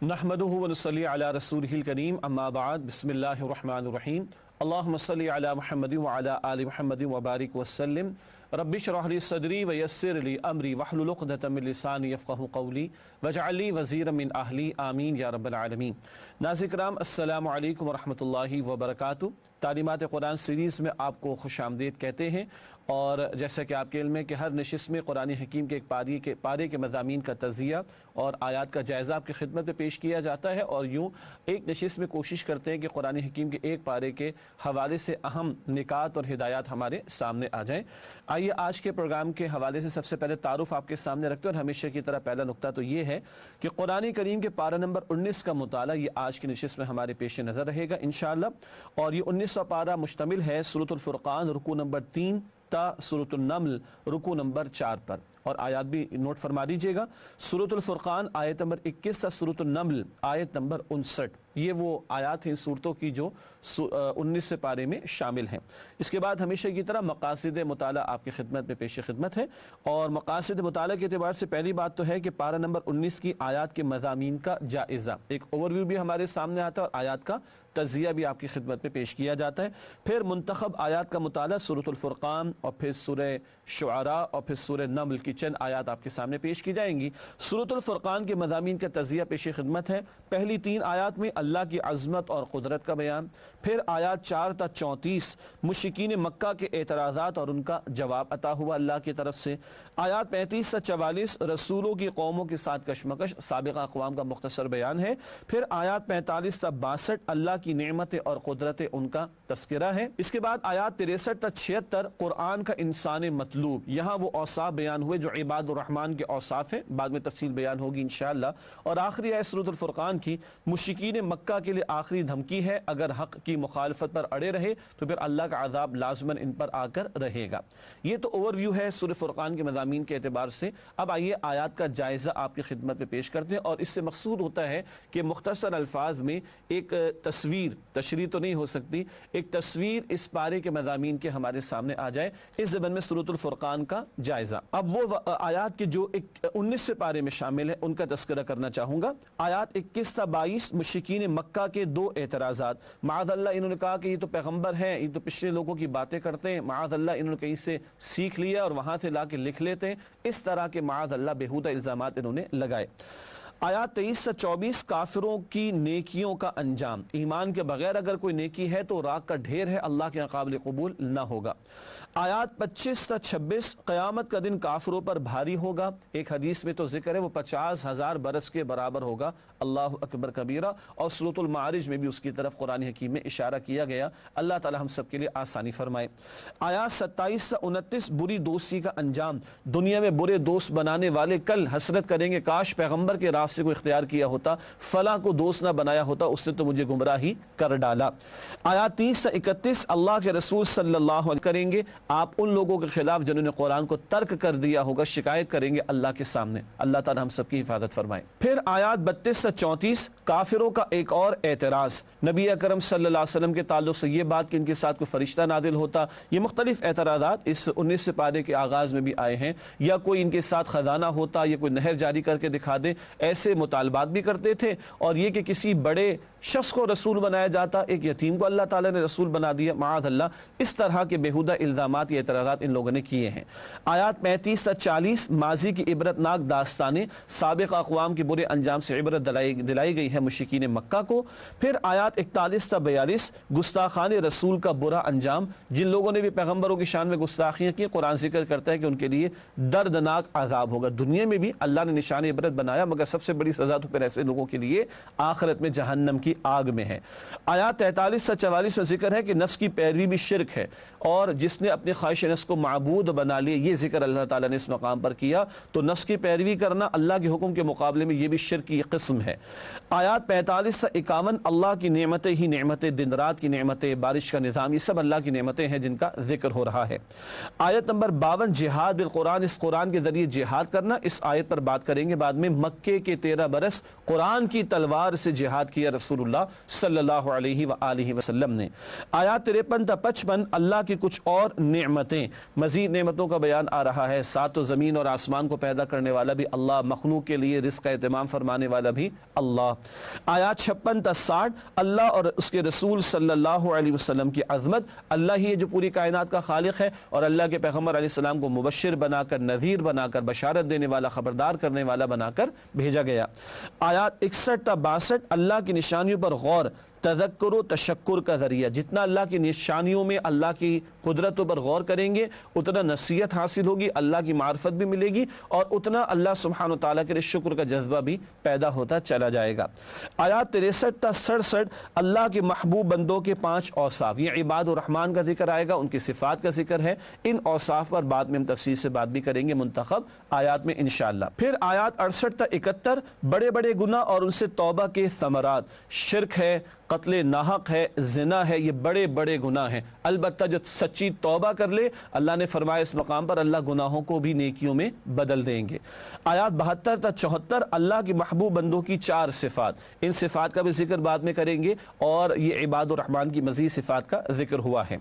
نحمدہ ونصلی علی رسولہ الکریم اما بعد بسم اللہ الرحمن الرحیم اللہم صلی علی محمد وعلی آل محمد وبارک وسلم رب اشرح لی صدری ویسر لی امری واحلل عقدۃ من لسانی یفقہوا قولی واجعل لی وزیرا من اہلی آمین یا رب العالمین۔ ناظرین کرام السلام علیکم ورحمۃ اللہ وبرکاتہ۔ تعلیمات قرآن سیریز میں آپ کو خوش آمدید کہتے ہیں، اور جیسا کہ آپ کے علم ہے کہ ہر نشست میں قرآن حکیم کے ایک پارے کے مضامین کا تجزیہ اور آیات کا جائزہ آپ کی خدمت میں پیش کیا جاتا ہے، اور یوں ایک نشست میں کوشش کرتے ہیں کہ قرآن حکیم کے ایک پارے کے حوالے سے اہم نکات اور ہدایات ہمارے سامنے آ جائیں۔ آئیے آج کے پروگرام کے حوالے سے سب سے پہلے تعارف آپ کے سامنے رکھتے ہیں، اور ہمیشہ کی طرح پہلا نقطہ تو یہ ہے کہ قرآن کریم کے پارہ نمبر 19 کا مطالعہ یہ آج کی نشست میں ہمارے پیش نظر رہے گا انشاءاللہ، اور یہ 19واں پارہ مشتمل ہے سورۃ الفرقان رکوع نمبر 3 تا سورۃ النمل رکوع نمبر 4 پر، اور آیات بھی نوٹ فرما دیجئے گا۔ سورۃ الفرقان آیت نمبر 21 تا سورۃ النمل آیت نمبر 59، یہ وہ آیات ہیں سورتوں کی جو 19 پارے میں شامل ہیں۔ اس کے بعد ہمیشہ کی طرح مقاصد مطالعہ آپ کی خدمت میں پیش خدمت ہے، اور مقاصد مطالعہ کے اعتبار سے پہلی بات تو ہے کہ پارہ نمبر 19 کی آیات کے مضامین کا جائزہ، ایک اوور ویو بھی ہمارے سامنے آتا ہے اور آیات کا تجزیہ بھی آپ کی خدمت میں پیش کیا جاتا ہے۔ پھر منتخب آیات کا مطالعہ سورۃ الفرقان اور پھر سورہ شعراء اور پھر سورہ نمل کی چند آیات آپ کے سامنے پیش کی جائیں گی۔ سورۃ الفرقان کے مضامین کا تجزیہ پیش خدمت ہے۔ پہلی 3 آیات میں اللہ کی عظمت اور قدرت کا بیان، پھر آیات 4 تا 34 مشرکین مکہ کے اعتراضات اور ان کا جواب عطا ہوا اللہ کی طرف سے، آیات 35 تا 44 رسولوں کی قوموں کے ساتھ کشمکش سابقہ اقوام کا مختصر بیان ہے، پھر آیات 45 تا 62 اللہ کی نعمت اور قدرت ان کا تذکرہ ہے۔ اس کے بعد آیات 63 تا 76 قرآن کا انسان مطلوب، یہاں وہ اوصاف بیان ہوئے جو عباد الرحمن کے اوصاف ہیں، بعد میں تفصیل بیان ہوگی انشاءاللہ۔ اور آخری آیت سورۃ الفرقان کی مشرکین مکہ کے لیے آخری دھمکی ہے، اگر حق کی مخالفت پر اڑے رہے تو پھر اللہ کا عذاب لازماً ان پر آ کر رہے گا۔ یہ تو اوور ویو ہے سورۃ فرقان کے مضامین کے اعتبار سے۔ اب آئیے آیات کا جائزہ آپ کی خدمت میں پیش کرتے ہیں، اور اس سے مقصود ہوتا ہے کہ مختصر الفاظ میں ایک تشریح تو نہیں ہو سکتی، ایک تصویر اس پارے کے مضامین کے ہمارے سامنے آ جائے، اس ضمن میں سورۃ الفرقان کا جائزہ۔ اب وہ آیات کے جو 19 پارے میں شامل ہے ان کا تذکرہ کرنا چاہوں گا۔ آیات 21 تا 22 مشرکین مکہ کے 2 اعتراضات، معاذ اللہ انہوں نے کہا کہ یہ تو پیغمبر ہیں، یہ تو پچھلے لوگوں کی باتیں کرتے ہیں، معاذ اللہ انہوں نے کہیں سے سیکھ لیا اور وہاں سے لا کے لکھ لیتے ہیں، اس طرح کے معاذ اللہ بیہودہ الزامات انہوں نے لگائے۔ آیات 23 سے 24 کافروں کی نیکیوں کا انجام، ایمان کے بغیر اگر کوئی نیکی ہے تو راک کا ڈھیر ہے، اللہ کے قابل قبول نہ ہوگا۔ آیات 25 سے 26 قیامت کا دن کافروں پر بھاری ہوگا، ایک حدیث میں تو ذکر ہے وہ 50,000 برس کے برابر ہوگا، اللہ اکبر کبیرہ، اور سورۃ المعارج میں بھی اس کی طرف قرآن حکیم میں اشارہ کیا گیا، اللہ تعالی ہم سب کے لیے آسانی فرمائے۔ آیات 27 سے 29 بری دوستی کا انجام، دنیا میں برے دوست بنانے والے کل حسرت کریں گے کاش پیغمبر کے راستے کو اختیار کیا ہوتا، فلاں کو دوست نہ بنایا ہوتا، اس نے تو مجھے گمراہی کر ڈالا۔ آیات 30 سے 31 اللہ کے رسول صلی اللہ علیہ وسلم کریں گے آپ ان لوگوں کے خلاف جنہوں نے قرآن کو ترک کر دیا ہوگا، شکایت کریں گے اللہ کے سامنے، اللہ تعالی ہم سب کی حفاظت فرمائے۔ پھر آیات 32 سے 34 کافروں کا ایک اور اعتراض، نبی اکرم صلی اللہ علیہ وسلم کے تعلق سے یہ بات کہ ان کے ساتھ کوئی فرشتہ نازل ہوتا، یہ مختلف اعتراضات اس 19 پارے کے آغاز میں بھی آئے ہیں، یا کوئی ان کے ساتھ خزانہ ہوتا، یا کوئی نہر جاری کر کے دکھا دے، ایسے مطالبات بھی کرتے تھے، اور یہ کہ کسی بڑے شخص کو رسول بنایا جاتا، ایک یتیم کو اللہ تعالیٰ نے رسول بنا دیا، معاذ اللہ، اس طرح کے بیہودہ الزامات یا اعتراضات ان لوگوں نے کیے ہیں۔ آیات 35 سے 40 ماضی کی عبرتناک داستانیں، سابق اقوام کے برے انجام سے عبرت دلائی گئی ہے مشرکین مکہ کو۔ پھر آیات 41 سے 42 گستاخان رسول کا برا انجام، جن لوگوں نے بھی پیغمبروں کی شان میں گستاخیاں کی، قرآن ذکر کرتا ہے کہ ان کے لیے دردناک عذاب ہوگا، دنیا میں بھی اللہ نے نشان عبرت بنایا، مگر سب سے بڑی سزا تو پھر ایسے لوگوں کے لیے آخرت میں جہنم کی آگ میں ہے۔ آیات 43 سے 44 میں ذکر ہے کہ نفس کی پیروی بھی شرک ہے، اور جس نے اپنی خواہش نفس کو معبود بنا لیا، یہ ذکر اللہ تعالیٰ نے اس مقام پر کیا، تو نفس کی پیروی کرنا اللہ کے حکم کے مقابلے میں یہ بھی شرک کی قسم ہے۔ آیات 45 سے 51 اللہ کی نعمتیں ہی نعمتیں، دن رات کی نعمتیں، بارش کا نظام، یہ سب اللہ کی نعمتیں ہیں جن کا ذکر ہو رہا ہے۔ آیت نمبر 52 جہاد بالقرآن، اس قرآن کے ذریعے جہاد کرنا، اس آیت پر بات کریں گے بعد میں۔ مکے کے 13 برس قرآن کی تلوار سے جہاد کیا رسول اللہ صلی اللہ علیہ وآلہ وسلم نے۔ آیات 53 تا 55 اللہ کی کچھ اور نعمتیں، مزید نعمتوں کا بیان آ رہا ہے۔ سات و زمین اور آسمان کو پیدا کرنے والا بھی اللہ، مخلوق کے لیے رزق کا اہتمام فرمانے والا بھی اللہ۔ آیات 56 تا 60 اللہ اور اس کے رسول صلی اللہ علیہ وسلم کی عظمت، اللہ ہی ہے جو پوری کائنات کا خالق ہے، اور اللہ کے پیغمبر علیہ السلام کو مبشر بنا کر، نذیر بنا کر، بشارت دینے والا، خبردار کرنے والا بنا کر بھیجا گیا۔ آیات 61 تا 62 اللہ کی نشانیوں پر غور، تذکر و تشکر کا ذریعہ، جتنا اللہ کی نشانیوں میں اللہ کی قدرتوں پر غور کریں گے اتنا نصیحت حاصل ہوگی، اللہ کی معرفت بھی ملے گی، اور اتنا اللہ سبحانہ وتعالیٰ کے لیے شکر کا جذبہ بھی پیدا ہوتا چلا جائے گا۔ آیات 63 تا 67 اللہ کے محبوب بندوں کے 5 اوصاف، یہ عباد الرحمن کا ذکر آئے گا، ان کی صفات کا ذکر ہے۔ ان اوصاف پر بعد میں ہم تفصیل سے بات بھی کریں گے منتخب آیات میں انشاءاللہ۔ پھر آیات 68 تا 71 بڑے بڑے گناہ اور ان سے توبہ کے ثمرات، شرک ہے، قتل ناحق ہے، زنا ہے، یہ بڑے بڑے گناہ ہیں، البتہ جو سچی توبہ کر لے اللہ نے فرمایا اس مقام پر اللہ گناہوں کو بھی نیکیوں میں بدل دیں گے۔ آیات 72 تا 74 اللہ کے محبوب بندوں کی 4 صفات، ان صفات کا بھی ذکر بعد میں کریں گے، اور یہ عباد الرحمن کی مزید صفات کا ذکر ہوا ہے۔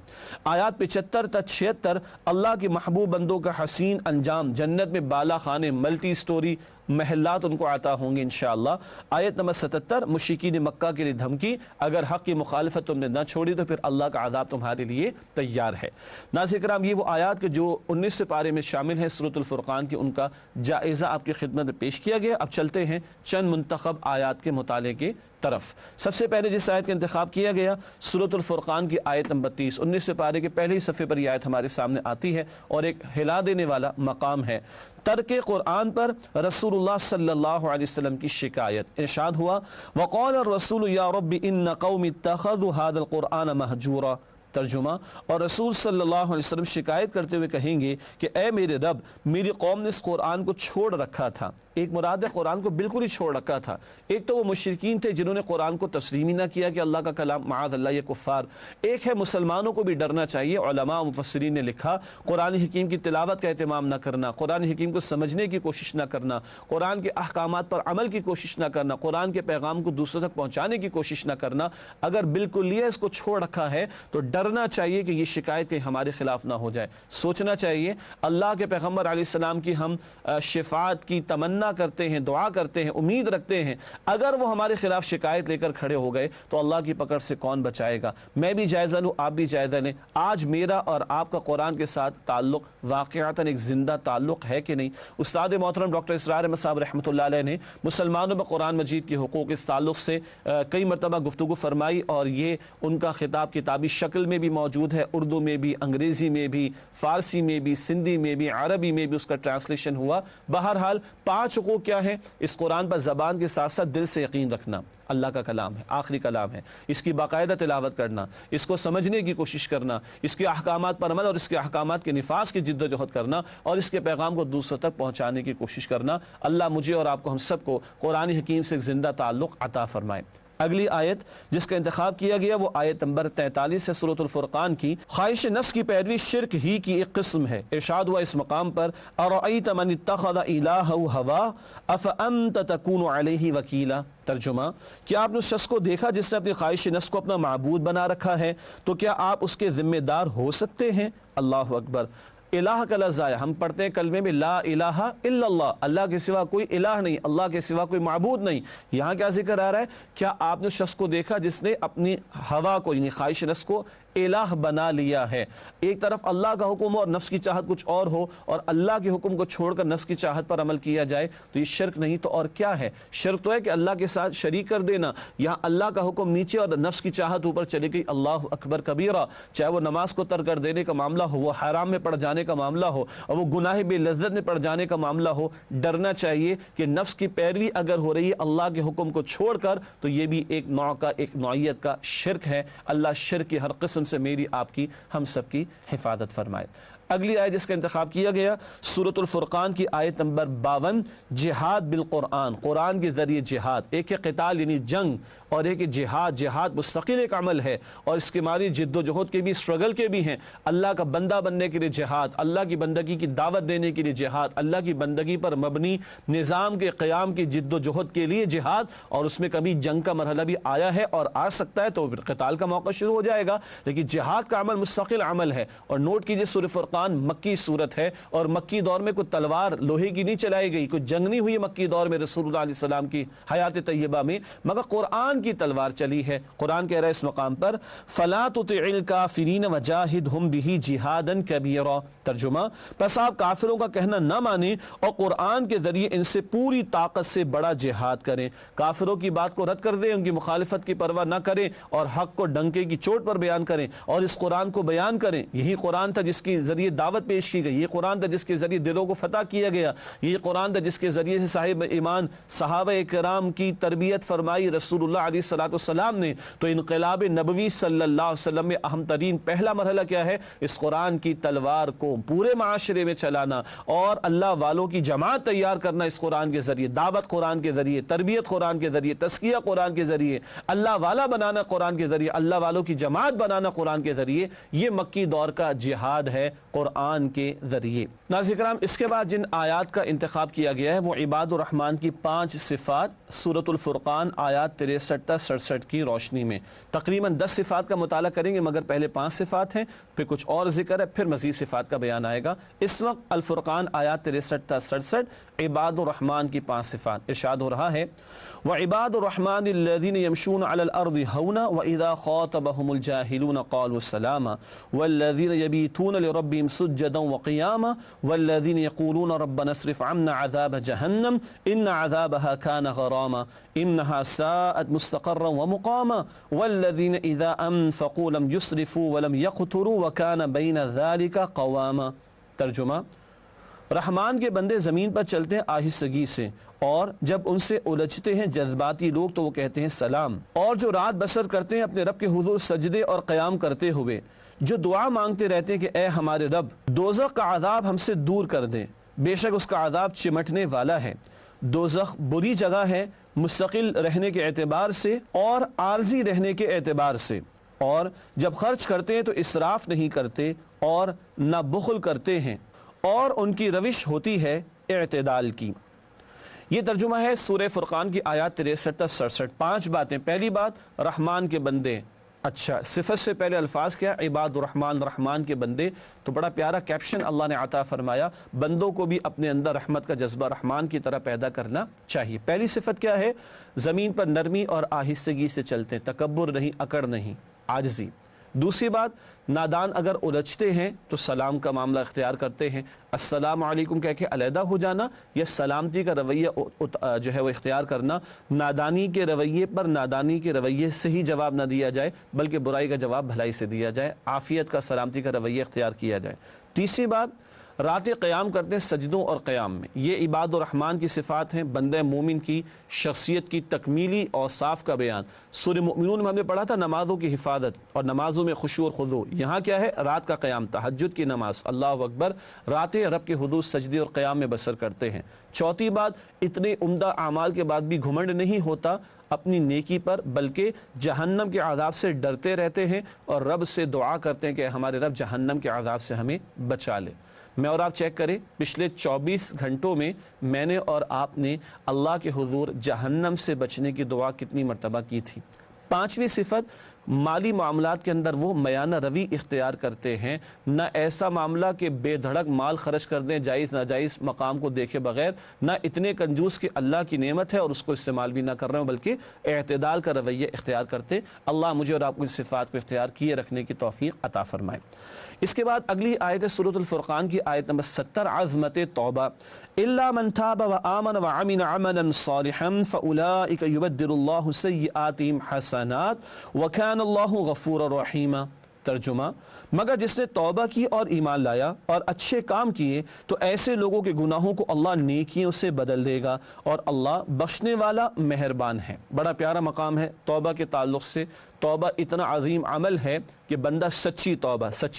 آیات 75 تا 76 اللہ کے محبوب بندوں کا حسین انجام، جنت میں بالا خانے، ملٹی سٹوری محلات ان کو عطا ہوں گے انشاءاللہ۔ آیت نمبر 77 مشرکین مکہ کے لیے دھمکی، اگر حق کی مخالفت تم نے نہ چھوڑی تو پھر اللہ کا عذاب تمہارے لیے تیار ہے۔ ناظرین کرام، یہ وہ آیات کے جو 19 پارے میں شامل ہیں سورۃ الفرقان کی، ان کا جائزہ آپ کی خدمت میں پیش کیا گیا۔ اب چلتے ہیں چند منتخب آیات کے مطالعے کے طرف۔ سب سے پہلے جس آیت کا انتخاب کیا گیا سورۃ الفرقان کی آیت نمبر 30، 19 پارے کے پہلے ہی صفحے پر یہ آیت ہمارے سامنے آتی ہے، اور ایک ہلا دینے والا مقام ہے۔ ترک قرآن پر رسول اللہ صلی اللہ علیہ وسلم کی شکایت، ارشاد ہوا وقال الرسول یا رب ان قوم اتخذوا هذا القرآن مہجورا۔ ترجمہ، اور رسول صلی اللہ علیہ وسلم شکایت کرتے ہوئے کہیں گے کہ اے میرے رب، میری قوم نے اس قرآن کو چھوڑ رکھا تھا۔ ایک مراد ہے قرآن کو بالکل ہی چھوڑ رکھا تھا۔ ایک تو وہ مشرکین تھے جنہوں نے قرآن کو تسلیم ہی نہ کیا کہ اللہ کا کلام، معاذ اللہ یہ کفار۔ ایک ہے مسلمانوں کو بھی ڈرنا چاہیے، علماء و مفسرین نے لکھا قرآن حکیم کی تلاوت کا اہتمام نہ کرنا، قرآن حکیم کو سمجھنے کی کوشش نہ کرنا، قرآن کے احکامات پر عمل کی کوشش نہ کرنا، قرآن کے پیغام کو دوسروں تک پہنچانے کی کوشش نہ کرنا، اگر بالکل یہ اس کو چھوڑ رکھا ہے تو ڈرنا چاہیے کہ یہ شکایت کہیں ہمارے خلاف نہ ہو جائے۔ سوچنا چاہیے اللہ کے پیغمبر علیہ السلام کی ہم شفاعت کی تمنا کرتے ہیں، دعا کرتے ہیں، امید رکھتے ہیں، اگر وہ ہمارے خلاف شکایت لے کر کھڑے ہو گئے تو اللہ کی پکڑ سے کون بچائے گا۔ میں بھی جائزہ لوں، آپ بھی جائزہ لیں، آج میرا اور آپ کا قرآن کے ساتھ تعلق واقعتاً ایک زندہ تعلق ہے کہ نہیں۔ استاد محترم ڈاکٹر اسرار احمد صاحب رحمۃ اللہ علیہ نے مسلمانوں میں قرآن مجید کے حقوق اس تعلق سے کئی مرتبہ گفتگو فرمائی، اور یہ ان کا خطاب کتابی شکل میں بھی موجود ہے، اردو میں بھی، انگریزی میں بھی، فارسی میں بھی، سندھی میں بھی، عربی میں بھی اس کا ٹرانسلیشن ہوا۔ بہرحال 5 حقوق کیا ہے؟ اس قرآن پر زبان کے ساتھ ساتھ دل سے یقین رکھنا، اللہ کا کلام ہے، آخری کلام ہے، اس کی باقاعدہ تلاوت کرنا، اس کو سمجھنے کی کوشش کرنا، اس کے احکامات پر عمل اور اس کے احکامات کے نفاذ کی جد و جہد کرنا، اور اس کے پیغام کو دوسروں تک پہنچانے کی کوشش کرنا۔ اللہ مجھے اور آپ کو، ہم سب کو قرآن حکیم سے ایک زندہ تعلق عطا فرمائے۔ اگلی آیت جس کا انتخاب کیا گیا وہ آیت نمبر 43 ہے سورۃ الفرقان کی۔ خواہش نفس کی پیروی شرک ہی کی ایک قسم ہے۔ ارشاد ہوا اس مقام پر ارأیت من اتخذ الہہ ہوا افانت تکون علیہ وکیلا۔ ترجمہ، کیا آپ نے اس شخص کو دیکھا جس نے اپنی خواہش نفس کو اپنا معبود بنا رکھا ہے، تو کیا آپ اس کے ذمہ دار ہو سکتے ہیں؟ اللہ اکبر۔ الہ کا لفظ آیا، ہم پڑھتے ہیں کلمے میں لا الہ الا اللہ، اللہ کے سوا کوئی الہ نہیں، اللہ کے سوا کوئی معبود نہیں۔ یہاں کیا ذکر آ رہا ہے؟ کیا آپ نے اس شخص کو دیکھا جس نے اپنی ہوا کو یعنی خواہش نفس کو الہ بنا لیا ہے؟ ایک طرف اللہ کا حکم ہو اور نفس کی چاہت کچھ اور ہو، اور اللہ کے حکم کو چھوڑ کر نفس کی چاہت پر عمل کیا جائے تو یہ شرک نہیں تو اور کیا ہے؟ شرک تو ہے کہ اللہ کے ساتھ شریک کر دینا۔ یہاں اللہ کا حکم نیچے اور نفس کی چاہت اوپر چلی گئی، اللہ اکبر کبیرہ۔ چاہے وہ نماز کو ترک کر دینے کا معاملہ ہو، وہ حرام میں پڑ جانے کا معاملہ ہو، اور وہ گناہ بے لذت میں پڑ جانے کا معاملہ ہو، ڈرنا چاہیے کہ نفس کی پیروی اگر ہو رہی ہے اللہ کے حکم کو چھوڑ کر تو یہ بھی ایک نوع کا، ایک نوعیت کا شرک ہے۔ اللہ شرک کی ہر قسم سے میری، آپ کی، ہم سب کی حفاظت فرمائے۔ اگلی آیت جس کا انتخاب کیا گیا سورۃ الفرقان کی آیت نمبر 52، جہاد بالقرآن، قرآن کے ذریعے جہاد، ایک ہے قتال یعنی جنگ اور ایک ہے جہاد، جہاد مستقل ایک عمل ہے اور اس کے معنی جد و جہد کے بھی، اسٹرگل کے بھی ہیں، اللہ کا بندہ بننے کے لیے جہاد، اللہ کی بندگی کی دعوت دینے کے لیے جہاد، اللہ کی بندگی پر مبنی نظام کے قیام کی جد و جہد کے لیے جہاد، اور اس میں کبھی جنگ کا مرحلہ بھی آیا ہے اور آ سکتا ہے تو پھر قتال کا موقع شروع ہو جائے گا، لیکن جہاد کا عمل مستقل عمل ہے۔ اور نوٹ کیجئے سورہ فرقان مکی صورت ہے اور مکی دور میں کوئی تلوار لوہے کی نہیں چلائی گئی، کوئی جنگ نہیں ہوئی مکی دور میں رسول اللہ علیہ السلام کی حیات طیبہ میں، مگر قرآن کی تلوار چلی ہے۔ قرآن کہہ رہا ہے اس مقام پر فَلَا تُطِعِ الْكَافِرِينَ وَجَاهِدْهُمْ بِهِ جِهَادًا كَبِيرًا، ترجمہ پس آپ کافروں کا کہنا نہ مانیں اور قرآن کے ذریعے ان سے پوری طاقت سے بڑا جہاد کریں، کافروں کی بات کو رد کر دیں، ان کی مخالفت کی پرواہ نہ کریں اور حق کو ڈنکے کی چوٹ پر بیان کریں اور اس قرآن کو بیان کریں۔ یہی قرآن تھا جس کے ذریعے دعوت پیش کی گئی، یہ قرآن تھا جس کے ذریعے دلوں کو فتح کیا گیا، یہ قرآن تھا جس کے ذریعے سے صاحب ایمان صحابہ کرام کی تربیت فرمائی رسول اللہ علیہ السلام نے۔ تو انقلاب نبوی صلی اللہ علیہ وسلم میں اہم ترین پہلا مرحلہ کیا ہے؟ اس قرآن کی تلوار کو پورے معاشرے میں چلانا اور اللہ والوں کی جماعت تیار کرنا اس قرآن کے ذریعے، دعوت قرآن کے ذریعے، تربیت قرآن کے ذریعے، تزکیہ قرآن کے ذریعے، اللہ والا بنانا قرآن کے ذریعے، اللہ والوں کی جماعت بنانا قرآن کے ذریعے، یہ مکی دور کا جہاد ہے قرآن کے ذریعے۔ ناظرین کرام، اس کے بعد جن آیات کا انتخاب کیا گیا ہے وہ عباد الرحمن کی 5 صفات سورۃ الفرقان آیات 63 تا 67 کی روشنی میں تقریباً 10 صفات کا مطالعہ کریں گے، مگر پہلے 5 صفات ہیں، پھر کچھ اور ذکر ہے، پھر مزید صفات کا بیان آئے گا۔ اس وقت الفرقان آیات 63 تا 67 عباد الرحمن کی 5 صفات ارشاد ہو رہا ہے وَعِبَادُ الرَّحْمَنِ الَّذِينَ يَمْشُونَ عَلَى الْأَرْضِ هَوْنًا وَإِذَا خَاطَبَهُمُ الْجَاهِلُونَ قَالُوا سَلَامًا وَالَّذِينَ يَبِيتُونَ لِرَبِّهِمْ سُجَّدًا وَقِيَامًا وَالَّذِينَ يَقُولُونَ رَبَّنَا اصْرِفْ عَنَّا عَذَابَ جَهَنَّمَ إِنَّ عَذَابَهَا كَانَ غَرَامًا إِنَّهَا سَاءَتْ مُسْتَقَرًّا وَمُقَامًا وَالَّذِينَ إِذَا أَنفَقُوا لَمْ يُسْرِفُوا وَلَمْ يَقْتُرُوا وَكَانَ بَيْنَ ذَلِكَ قَوَامًا۔ ترجمہ رحمان کے بندے زمین پر چلتے ہیں آہستگی سے اور جب ان سے الجھتے ہیں جذباتی لوگ تو وہ کہتے ہیں سلام، اور جو رات بسر کرتے ہیں اپنے رب کے حضور سجدے اور قیام کرتے ہوئے، جو دعا مانگتے رہتے ہیں کہ اے ہمارے رب دوزخ کا عذاب ہم سے دور کر دیں، بے شک اس کا عذاب چمٹنے والا ہے۔ دوزخ بری جگہ ہے مستقل رہنے کے اعتبار سے اور عارضی رہنے کے اعتبار سے، اور جب خرچ کرتے ہیں تو اسراف نہیں کرتے اور نہ بخل کرتے ہیں اور ان کی روش ہوتی ہے اعتدال کی۔ یہ ترجمہ ہے سورہ فرقان کی آیات 63 تا 67۔ 5 باتیں۔ پہلی بات رحمان کے بندے، اچھا صفت سے پہلے الفاظ کیا؟ عباد الرحمن، رحمان کے بندے، تو بڑا پیارا کیپشن اللہ نے عطا فرمایا، بندوں کو بھی اپنے اندر رحمت کا جذبہ رحمان کی طرح پیدا کرنا چاہیے۔ پہلی صفت کیا ہے؟ زمین پر نرمی اور آہستگی سے چلتے ہیں، تکبر نہیں، اکڑ نہیں، عاجزی۔ دوسری بات، نادان اگر الجھتے ہیں تو سلام کا معاملہ اختیار کرتے ہیں، السلام علیکم کہہ کے علیحدہ ہو جانا یا سلامتی کا رویہ جو ہے وہ اختیار کرنا، نادانی کے رویے پر نادانی کے رویے سے ہی جواب نہ دیا جائے بلکہ برائی کا جواب بھلائی سے دیا جائے، عافیت کا، سلامتی کا رویہ اختیار کیا جائے۔ تیسری بات، راتیں قیام کرتے ہیں سجدوں اور قیام میں، یہ عباد الرحمن کی صفات ہیں، بندہ مومن کی شخصیت کی تکمیلی اوصاف کا بیان۔ سورہ مؤمنون میں ہم نے پڑھا تھا نمازوں کی حفاظت اور نمازوں میں خشوع اور خضوع، یہاں کیا ہے؟ رات کا قیام، تہجد کی نماز، اللہ اکبر، راتیں رب کے حضور سجدے اور قیام میں بسر کرتے ہیں۔ چوتھی بات، اتنے عمدہ اعمال کے بعد بھی گھمنڈ نہیں ہوتا اپنی نیکی پر، بلکہ جہنم کے عذاب سے ڈرتے رہتے ہیں اور رب سے دعا کرتے ہیں کہ ہمارے رب جہنم کے عذاب سے ہمیں بچا لے۔ میں اور آپ چیک کریں پچھلے 24 گھنٹوں میں میں نے اور آپ نے اللہ کے حضور جہنم سے بچنے کی دعا کتنی مرتبہ کی تھی۔ 5ویں صفت، مالی معاملات کے اندر وہ میانہ روی اختیار کرتے ہیں، نہ ایسا معاملہ کہ بے دھڑک مال خرچ کر دیں جائز ناجائز مقام کو دیکھے بغیر، نہ اتنے کنجوس کہ اللہ کی نعمت ہے اور اس کو استعمال بھی نہ کر رہے ہوں، بلکہ اعتدال کا رویہ اختیار کرتے۔ اللہ مجھے اور آپ کو اس صفات کو اختیار کیے رکھنے کی توفیق عطا فرمائے۔ اس کے بعد اگلی آیت سورۃ الفرقان کی آیت نمبر 70، عظمت توبہ۔ الا من تاب وآمن وعمل عملا صالحا فاولئک یبدل اللہ سیئاتہم حسنات وکان اللہ غفورا رحیما۔ ترجمہ، مگر جس نے توبہ کی اور ایمان لایا اور اچھے کام کیے تو ایسے لوگوں کے گناہوں کو اللہ نیکیوں سے بدل دے گا اور اللہ بخشنے والا مہربان ہے۔ بڑا پیارا مقام ہے توبہ کے تعلق سے۔ توبہ اتنا عظیم عمل ہے کہ بندہ سچی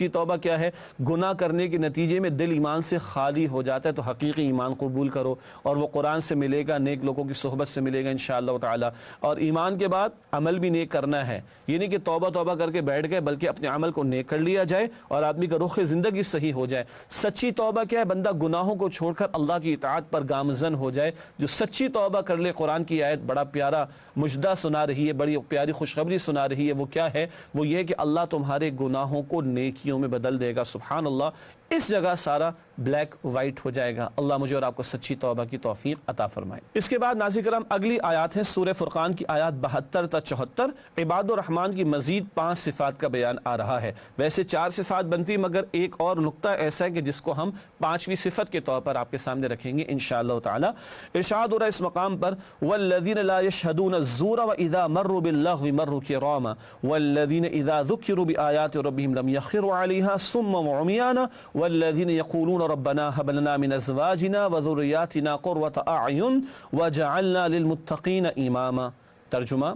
توبہ کیا ہے؟ گناہ کرنے کے نتیجے میں دل ایمان سے خالی ہو جاتا ہے، تو حقیقی ایمان قبول کرو، اور وہ قرآن سے ملے گا، نیک لوگوں کی صحبت سے ملے گا انشاءاللہ تعالی۔ اور ایمان کے بعد عمل بھی نیک کرنا ہے، یہ نہیں کہ توبہ کر کے بیٹھ گئے، بلکہ اپنے عمل کو نیک کر لیا جائے اور آدمی کا رخ زندگی صحیح ہو جائے۔ سچی توبہ کیا ہے؟ بندہ گناہوں کو چھوڑ کر اللہ کی اطاعت پر گامزن ہو جائے۔ جو سچی توبہ کر لے، قرآن کی آیت بڑا پیارا مجدہ سنا رہی ہے، بڑی پیاری خوشخبری سنا رہی ہے، وہ کیا ہے؟ وہ یہ کہ اللہ تمہارے گناہوں کو نیکیوں میں بدل دے گا۔ سبحان اللہ، اس جگہ سارا بلیک وائٹ ہو جائے گا۔ اللہ مجھے اور آپ کو سچی توبہ کی توفیق عطا فرمائے۔ اس کے بعد ناظرین کرام اگلی آیات ہیں سورہ فرقان کی آیات 72 تا 74۔ عباد الرحمن کی مزید 5 صفات کا بیان آ رہا ہے۔ ویسے 4 صفات بنتی، مگر ایک اور نقطہ ایسا ہے کہ جس کو ہم 5ویں صفت کے طور پر آپ کے سامنے رکھیں گے انشاءاللہ تعالی۔ ارشاد ہو رہا ہے اس مقام پر، والذین لا یشہدون الزور واذا مروا باللغو مروا کراما والذین اذا ذکروا بآیات ربهم لم یخروا علیہا صما وعمیانا والذین یقولون ربنا هب لنا من ازواجنا وذریاتنا قرۃ اعین وجعلنا للمتقین اماما۔ ترجمہ،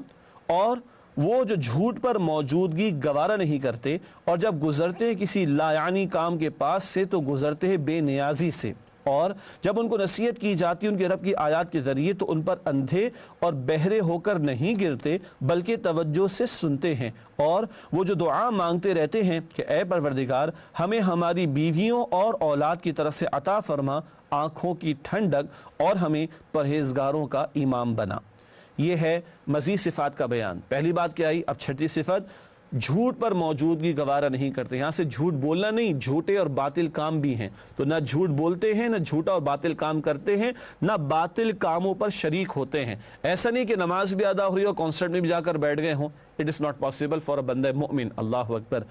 اور وہ جو جھوٹ پر موجودگی گوارا نہیں کرتے، اور جب گزرتے ہیں کسی لا یعنی کام کے پاس سے تو گزرتے ہیں بے نیازی سے، اور جب ان کو نصیحت کی جاتی ان کے رب کی آیات کے ذریعے تو ان پر اندھے اور بہرے ہو کر نہیں گرتے بلکہ توجہ سے سنتے ہیں، اور وہ جو دعا مانگتے رہتے ہیں کہ اے پروردگار ہمیں ہماری بیویوں اور اولاد کی طرف سے عطا فرما آنکھوں کی ٹھنڈک اور ہمیں پرہیزگاروں کا امام بنا۔ یہ ہے مزید صفات کا بیان۔ پہلی بات کیا آئی؟ اب 6ٹھی صفت، جھوٹ پر موجودگی گوارا نہیں کرتے۔ یہاں سے جھوٹ بولنا نہیں، جھوٹے اور باطل کام بھی ہیں، تو نہ جھوٹ بولتے ہیں، نہ جھوٹا اور باطل کام کرتے ہیں، نہ باطل کاموں پر شریک ہوتے ہیں۔ ایسا نہیں کہ نماز بھی ادا ہو رہی ہے اور کانسرٹ میں بھی جا کر بیٹھ گئے ہوں، it is not possible for a بندہ مومن۔ اللہ اکبر۔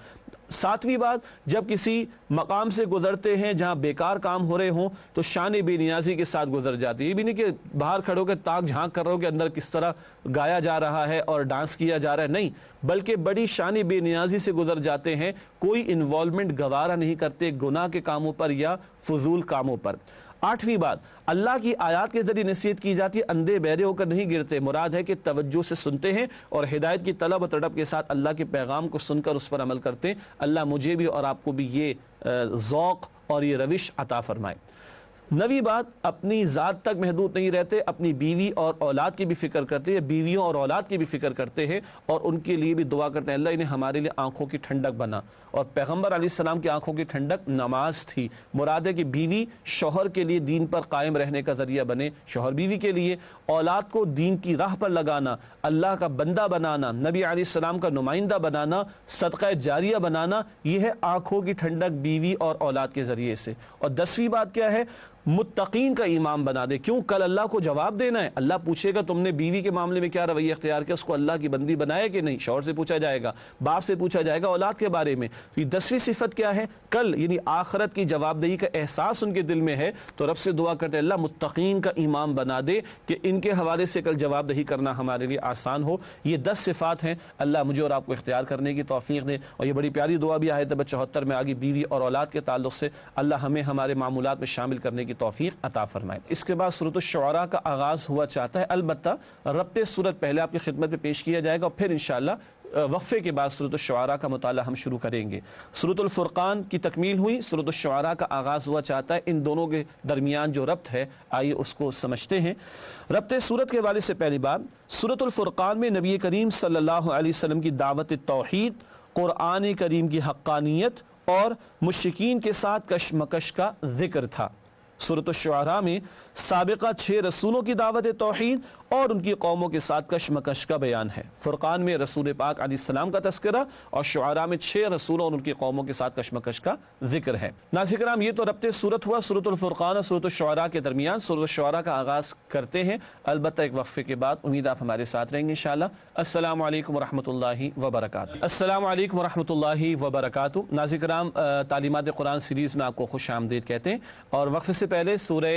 7ویں بات، جب کسی مقام سے گزرتے ہیں جہاں بیکار کام ہو رہے ہوں تو شان بے نیازی کے ساتھ گزر جاتی ہے۔ یہ بھی نہیں کہ باہر کھڑے ہو کے تاک جھانک کر رہے ہو کہ اندر کس طرح گایا جا رہا ہے اور ڈانس کیا جا رہا ہے، نہیں، بلکہ بڑی شان بے نیازی سے گزر جاتے ہیں، کوئی انوالومنٹ گوارا نہیں کرتے گناہ کے کاموں پر یا فضول کاموں پر۔ 8ویں بات، اللہ کی آیات کے ذریعے نصیحت کی جاتی ہے، اندھے بہرے ہو کر نہیں گرتے، مراد ہے کہ توجہ سے سنتے ہیں اور ہدایت کی طلب و تڑپ کے ساتھ اللہ کے پیغام کو سن کر اس پر عمل کرتے ہیں۔ اللہ مجھے بھی اور آپ کو بھی یہ ذوق اور یہ روش عطا فرمائے۔ 9ویں بات، اپنی ذات تک محدود نہیں رہتے، اپنی بیوی اور اولاد کی بھی فکر کرتے ہیں، بیویوں اور اولاد کی بھی فکر کرتے ہیں اور ان کے لیے بھی دعا کرتے ہیں اللہ انہیں ہمارے لیے آنکھوں کی ٹھنڈک بنا۔ اور پیغمبر علیہ السلام کی آنکھوں کی ٹھنڈک نماز تھی۔ مراد ہے کہ بیوی شوہر کے لیے دین پر قائم رہنے کا ذریعہ بنے، شوہر بیوی کے لیے، اولاد کو دین کی راہ پر لگانا، اللہ کا بندہ بنانا، نبی علیہ السلام کا نمائندہ بنانا، صدقہ جاریہ بنانا، یہ ہے آنکھوں کی ٹھنڈک بیوی اور اولاد کے ذریعے سے۔ اور 10ویں بات کیا ہے؟ متقین کا امام بنا دے۔ کیوں؟ کل اللہ کو جواب دینا ہے، اللہ پوچھے گا تم نے بیوی کے معاملے میں کیا رویہ اختیار کیا، اس کو اللہ کی بندی بنایا کہ نہیں، شوہر سے پوچھا جائے گا، باپ سے پوچھا جائے گا اولاد کے بارے میں۔ تو یہ 10ویں صفت کیا ہے؟ کل یعنی آخرت کی جواب دہی کا احساس ان کے دل میں ہے، تو رب سے دعا کرتے اللہ متقین کا امام بنا دے کہ ان کے حوالے سے کل جواب دہی کرنا ہمارے لیے آسان ہو۔ یہ 10 صفات ہیں، اللہ مجھے اور آپ کو اختیار کرنے کی توفیق دے۔ اور یہ بڑی پیاری دعا بھی آیت نمبر 74 میں آگی بیوی اور اولاد کے تعلق سے، اللہ ہمیں ہمارے معمولات میں شامل کرنے کی توفیق عطا فرمائے۔ اس کے بعد سورۃ الشعراء کا آغاز ہوا چاہتا ہے، البتہ ربط سورت پہلے آپ کی خدمت میں پیش کیا جائے گا اور پھر انشاءاللہ وقفے کے بعد سورۃ الشعراء کا مطالعہ ہم شروع کریں گے۔ سورۃ الفرقان کی تکمیل ہوئی، سورۃ الشعراء کا آغاز ہوا چاہتا ہے، ان دونوں کے درمیان جو ربط ہے آئیے اس کو سمجھتے ہیں۔ ربط سورت کے حوالے سے پہلی بات، سورۃ الفرقان میں نبی کریم صلی اللہ علیہ وسلم کی دعوت توحید، قرآن کریم کی حقانیت اور مشرکین کے ساتھ کشمکش کا ذکر تھا۔ سورۃ الشعراء میں سابقہ 6 رسولوں کی دعوت توحید اور ان کی قوموں کے ساتھ کشمکش کا بیان ہے۔ فرقان میں رسول پاک علیہ السلام کا تذکرہ اور شعراء میں 6 رسولوں اور ان کی قوموں کے ساتھ کشمکش کا ذکر ہے۔ ناظرین کرام، یہ تو ربط سورت ہوا سورۃ الفرقان اور سورۃ الشعراء کے درمیان۔ سورۃ الشعراء کا آغاز کرتے ہیں، البتہ ایک وقفے کے بعد۔ امید آپ ہمارے ساتھ رہیں گے انشاءاللہ۔ السلام علیکم ورحمۃ اللہ وبرکاتہ۔ السلام علیکم ورحمۃ اللہ وبرکاتہ۔ ناظرین کرام، تعلیمات قرآن سیریز میں آپ کو خوش آمدید کہتے ہیں، اور وقفے سے پہلے سورہ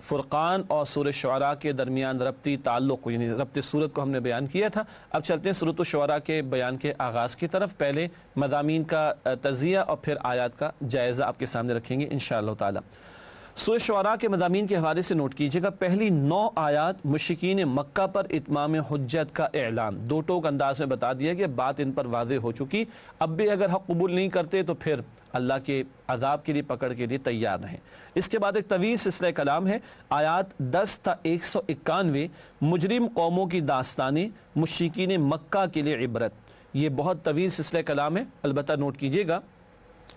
فرقان اور سورہ شعراء کے درمیان ربطی تعلق کو، یعنی ربط سورت کو ہم نے بیان کیا تھا۔ اب چلتے ہیں سورۃ الشعراء کے بیان کے آغاز کی طرف۔ پہلے مضامین کا تجزیہ اور پھر آیات کا جائزہ آپ کے سامنے رکھیں گے انشاءاللہ تعالی۔ سورہ شعراء کے مضامین کے حوالے سے نوٹ کیجئے گا، پہلی 9 آیات مشرکین مکہ پر اتمام حجت کا اعلان، دو ٹوک انداز میں بتا دیا کہ بات ان پر واضح ہو چکی، اب بھی اگر حق قبول نہیں کرتے تو پھر اللہ کے عذاب کے لیے پکڑ کے لیے تیار رہیں۔ اس کے بعد ایک طویل سلسلہ کلام ہے، آیات 10 تا 191 مجرم قوموں کی داستانیں، مشرکین مکہ کے لیے عبرت۔ یہ بہت طویل سلسلہ کلام ہے، البتہ نوٹ کیجئے گا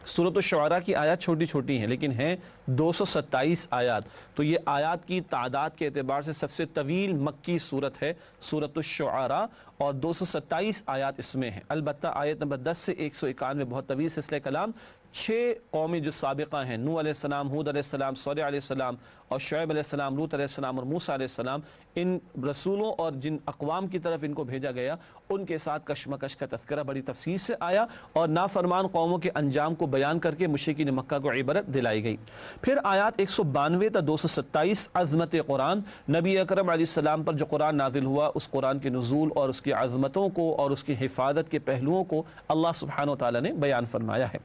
سورۃ الشعراء کی آیات چھوٹی چھوٹی ہیں لیکن ہیں 227 آیات، تو یہ آیات کی تعداد کے اعتبار سے سب سے طویل مکی صورت ہے سورۃ الشعراء، اور 227 آیات اس میں ہیں۔ البتہ آیت نمبر 10 سے 191 بہت طویل سلسلہ کلام، 6 قومیں جو سابقہ ہیں، نوح علیہ السلام، ہود علیہ السلام، صالح علیہ السلام اور شعیب علیہ السلام، لوط علیہ السلام اور موسیٰ علیہ السلام، ان رسولوں اور جن اقوام کی طرف ان کو بھیجا گیا ان کے ساتھ کشمکش کا تذکرہ بڑی تفصیل سے آیا، اور نافرمان قوموں کے انجام کو بیان کر کے مشرکین مکہ کو عبرت دلائی گئی۔ پھر آیات 192 تا 227 عظمت قرآن، نبی اکرم علیہ السلام پر جو قرآن نازل ہوا اس قرآن کے نزول اور اس کی عظمتوں کو اور اس کی حفاظت کے پہلوؤں کو اللہ سبحانہ و تعالیٰ نے بیان فرمایا ہے۔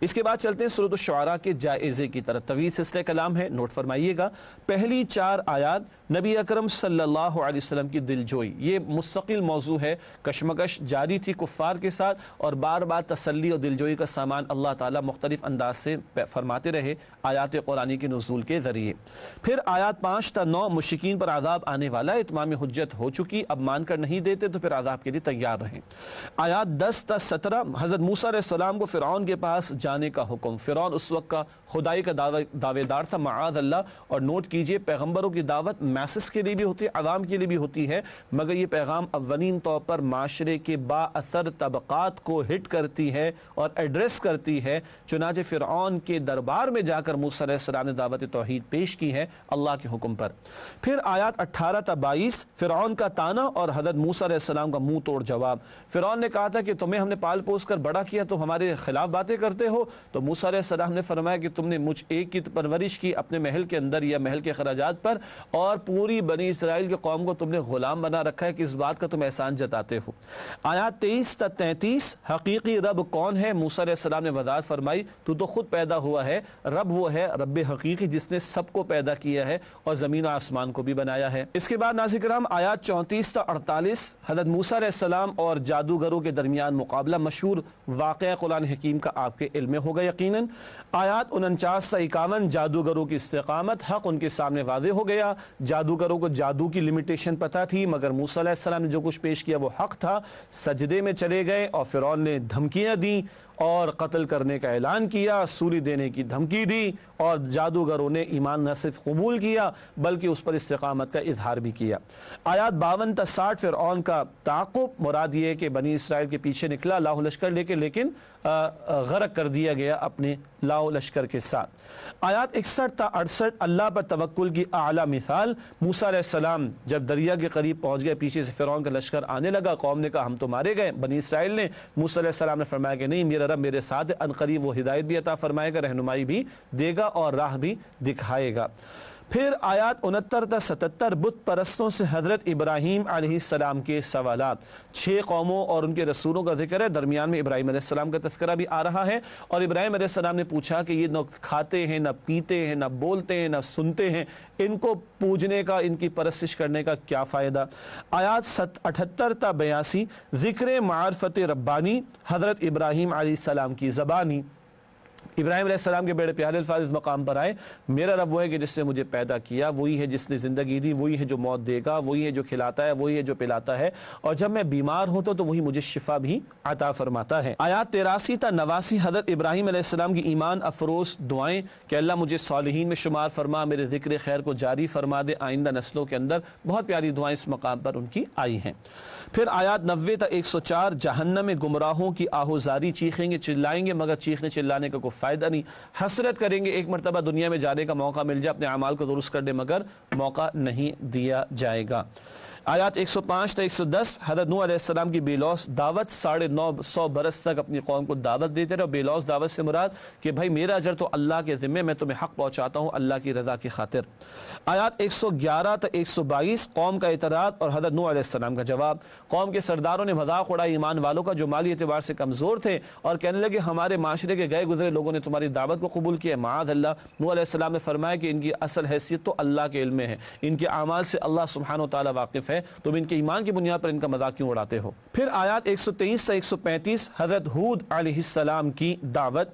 اس کے بعد چلتے ہیں سورۃ الشعراء کے جائزے کی طرف، طویل سلسلہ کلام ہے، نوٹ فرمائیے گا، پہلی 4 آیات نبی اکرم صلی اللہ علیہ وسلم کی دل جوئی، یہ مستقل موضوع ہے، کشمکش جاری تھی کفار کے ساتھ اور بار بار تسلی اور دل جوئی کا سامان اللہ تعالیٰ مختلف انداز سے فرماتے رہے آیات قرآنی کے نزول کے ذریعے۔ پھر آیات 5 تا 9 مشرکین پر عذاب آنے والا ہے، اتمام حجت ہو چکی، اب مان کر نہیں دیتے تو پھر عذاب کے لیے تیار رہیں۔ آیات 10 تا 17 حضرت موسیٰ علیہ السلام کو فرعون کے پاس جانے کا حکم، فرعون اس وقت کا خدائی کا دعوے دار تھا معاذ اللہ، اور نوٹ کیجئے پیغمبروں کی دعوت میسز کے لیے بھی ہوتی ہے، عوام کے لیے بھی ہوتی ہے، مگر یہ پیغام اولین طور پر معاشرے کے با اثر طبقات کو ہٹ کرتی ہے اور ایڈریس کرتی ہے، چنانچہ فرعون کے دربار میں جا کر موسیٰ علیہ السلام نے دعوت توحید پیش کی ہے اللہ کے حکم پر۔ پھر آیات 18 تا 22 فرعون کا تانا اور حضرت موسیٰ علیہ السلام کا منہ توڑ جواب۔ فرعون نے کہا تھا کہ تمہیں ہم نے پال پوس کر بڑا کیا تو ہمارے خلاف باتیں کرتے ہو، تو موسیٰ علیہ السلام نے فرمایا کہ تم نے مجھ ایک کی پرورش کی اپنے محل کے اندر یا محل کے اخراجات پر، اور پوری بنی اسرائیل کے قوم کو تم نے غلام بنا رکھا ہے، کہ اس بات کا تم احسان جتاتے ہو۔ آیات 23 تا 33 حقیقی رب کون ہے، موسیٰ علیہ السلام نے وضاحت فرمائی، تو خود پیدا ہوا ہے، رب وہ ہے رب حقیقی جس نے سب کو پیدا کیا ہے اور زمین و آسمان کو بھی بنایا ہے۔ اس کے بعد ناظرین کرام آیات 34 تا 48 حضرت موسیٰ علیہ السلام اور جادوگروں کے درمیان مقابلہ، مشہور واقعہ قرآن حکیم کا آپ کے علم میں ہوگا یقیناً۔ آیات 49 تا 51 جادوگروں کی استقامت، حق ان کے سامنے واضح ہو گیا، جادوگروں کو جادو کی لمیٹیشن پتہ تھی مگر موسیٰ علیہ السلام نے جو کچھ پیش کیا وہ حق تھا، سجدے میں چلے گئے اور فرعون نے دھمکیاں دیں اور قتل کرنے کا اعلان کیا، سولی دینے کی دھمکی دی، اور جادوگروں نے ایمان نہ صرف قبول کیا بلکہ اس پر استقامت کا اظہار بھی کیا۔ آیات 52 تا 60 فرعون کا تعاقب، مراد یہ ہے کہ بنی اسرائیل کے پیچھے نکلا لاہو لشکر لے کے، لیکن غرق کر دیا گیا اپنے لاہو لشکر کے ساتھ۔ آیات 61 تا 68 اللہ پر توکل کی اعلیٰ مثال، موسیٰ علیہ السلام جب دریا کے قریب پہنچ گئے، پیچھے سے فرعون کا لشکر آنے لگا، قوم نے کہا ہم تو مارے گئے، بنی اسرائیل نے، موسیٰ علیہ السلام نے فرمایا کہ نہیں، میرا رب میرے ساتھ ہے، عنقریب وہ ہدایت بھی عطا فرمائے گا، رہنمائی بھی دے گا اور راہ بھی دکھائے گا۔ پھر آیات 69 تا 77 بت پرستوں سے حضرت ابراہیم علیہ السلام کے سوالات، 6 قوموں اور ان کے رسولوں کا ذکر ہے، درمیان میں ابراہیم علیہ السلام کا تذکرہ بھی آ رہا ہے، اور ابراہیم علیہ السلام نے پوچھا کہ یہ نہ کھاتے ہیں، نہ پیتے ہیں، نہ بولتے ہیں، نہ سنتے ہیں، ان کو پوجنے کا، ان کی پرستش کرنے کا کیا فائدہ۔ آیات 78 تا 82 ذکر معرفت ربانی، حضرت ابراہیم علیہ السلام کی زبانی، ابراہیم علیہ السلام کے بڑے پیارے الفاظ اس مقام پر آئے، میرا رب وہ ہے کہ جس نے مجھے پیدا کیا، وہی ہے جس نے زندگی دی، وہی ہے جو موت دے گا، وہی ہے جو کھلاتا ہے، وہی ہے جو پلاتا ہے، اور جب میں بیمار ہوتا تو وہی مجھے شفا بھی عطا فرماتا ہے۔ آیات 83 تا 89 حضرت ابراہیم علیہ السلام کی ایمان افروز دعائیں کہ اللہ مجھے صالحین میں شمار فرما، میرے ذکر خیر کو جاری فرما دے آئندہ نسلوں کے اندر، بہت پیاری دعائیں اس مقام پر ان کی آئی ہیں۔ پھر آیات 90 تا 104 جہنم میں گمراہوں کی آہوزاری، چیخیں گے چلائیں گے مگر چیخنے چلانے کا کوئی فائدہ نہیں، حسرت کریں گے ایک مرتبہ دنیا میں جانے کا موقع مل جائے، اپنے اعمال کو درست کر دے مگر موقع نہیں دیا جائے گا۔ آیات 105 تا 110 حضرت نوح علیہ السلام کی بے لوث دعوت، 950 برس تک اپنی قوم کو دعوت دیتے رہے. بے لوث دعوت سے مراد کہ بھائی میرا اجر تو اللہ کے ذمے، میں تمہیں حق پہنچاتا ہوں اللہ کی رضا کی خاطر. آیات 111 تا 122 قوم کا اعتراض اور حضرت نوح علیہ السلام کا جواب. قوم کے سرداروں نے مذاق اڑایا ایمان والوں کا جو مالی اعتبار سے کمزور تھے اور کہنے لگے ہمارے معاشرے کے گئے گزرے لوگوں نے تمہاری دعوت کو قبول کیا. معاذ اللہ. نوح علیہ السلام نے فرمایا کہ ان کی اصل حیثیت تو اللہ کے علم میں ہے، ان کے اعمال سے اللہ سبحانہ و تعالیٰ واقف ہے، تم ان کے ایمان کی بنیاد پر ان کا مذاق کیوں اڑاتے ہو. پھر آیات 123 سے 135 حضرت ہود علیہ السلام کی دعوت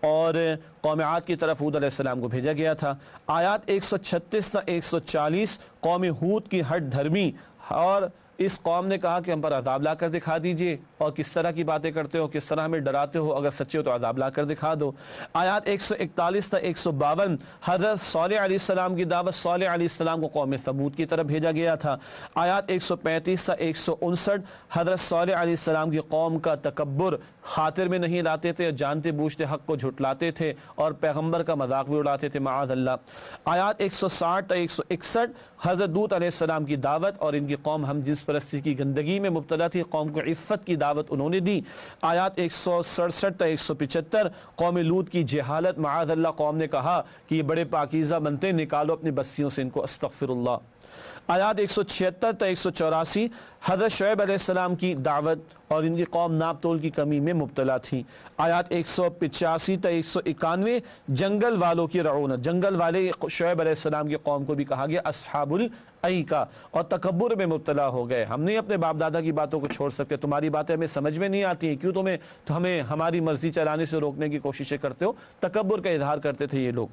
اور قوم عاد کی طرف ہود علیہ السلام کو بھیجا گیا تھا. آیات 136 سے 140 قوم ہود کی ہٹ دھرمی اور اس قوم نے کہا کہ ہم پر عذاب لا کر دکھا دیجئے، اور کس طرح کی باتیں کرتے ہو، کس طرح ہمیں ڈراتے ہو، اگر سچے ہو تو عذاب لا کر دکھا دو. آیات 141 تا 152 حضرت صالح علیہ السلام کی دعوت. صالح علیہ السلام کو قوم ثمود کی طرف بھیجا گیا تھا. آیات 135 تا 159 حضرت صالح علیہ السلام کی قوم کا تکبر خاطر میں نہیں لاتے تھے، جانتے بوجھتے حق کو جھٹلاتے تھے اور پیغمبر کا مذاق بھی اڑاتے تھے معاذ اللہ. آیات 160 تا 161 حضرت لوط علیہ السلام کی دعوت اور ان کی قوم ہم جنس پرستی کی گندگی میں مبتلا تھی، قوم کو عفت کی دعوت انہوں نے دی. آیات 167 تا 175 قوم لوط کی جہالت معاذ اللہ. قوم نے کہا کہ یہ بڑے پاکیزہ بنتے، نکالو اپنی بستیوں سے ان کو، استغفر اللہ. آیات 176 تا 184 حضرت شعیب علیہ السلام کی دعوت اور ان کی قوم ناپ تول کی کمی میں مبتلا تھی. آیات 185 تا 191 جنگل والوں کی رعونت. جنگل والے شعیب علیہ السلام کی قوم کو بھی کہا گیا اصحاب الایکا، اور تکبر میں مبتلا ہو گئے. ہم نہیں اپنے باپ دادا کی باتوں کو چھوڑ سکتے، تمہاری باتیں ہمیں سمجھ میں نہیں آتی ہیں، کیوں ہمیں ہماری مرضی چلانے سے روکنے کی کوششیں کرتے ہو. تکبر کا اظہار کرتے تھے یہ لوگ.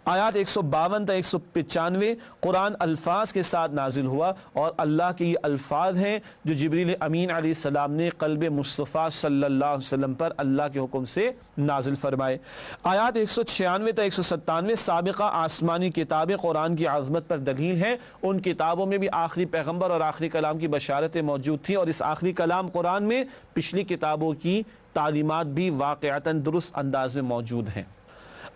آیات 152 تا 195 قرآن الفاظ کے ساتھ نازل ہوا اور اللہ کے یہ الفاظ ہیں جو جبریل امین علیہ السلام نے قلب مصطفیٰ صلی اللہ علیہ وسلم پر اللہ کے حکم سے نازل فرمائے. آیات 196 تا 197 سابقہ آسمانی کتابیں قرآن کی عظمت پر دلیل ہیں. ان کتابوں میں بھی آخری پیغمبر اور آخری کلام کی بشارتیں موجود تھیں، اور اس آخری کلام قرآن میں پچھلی کتابوں کی تعلیمات بھی واقعتاً درست انداز میں موجود ہیں.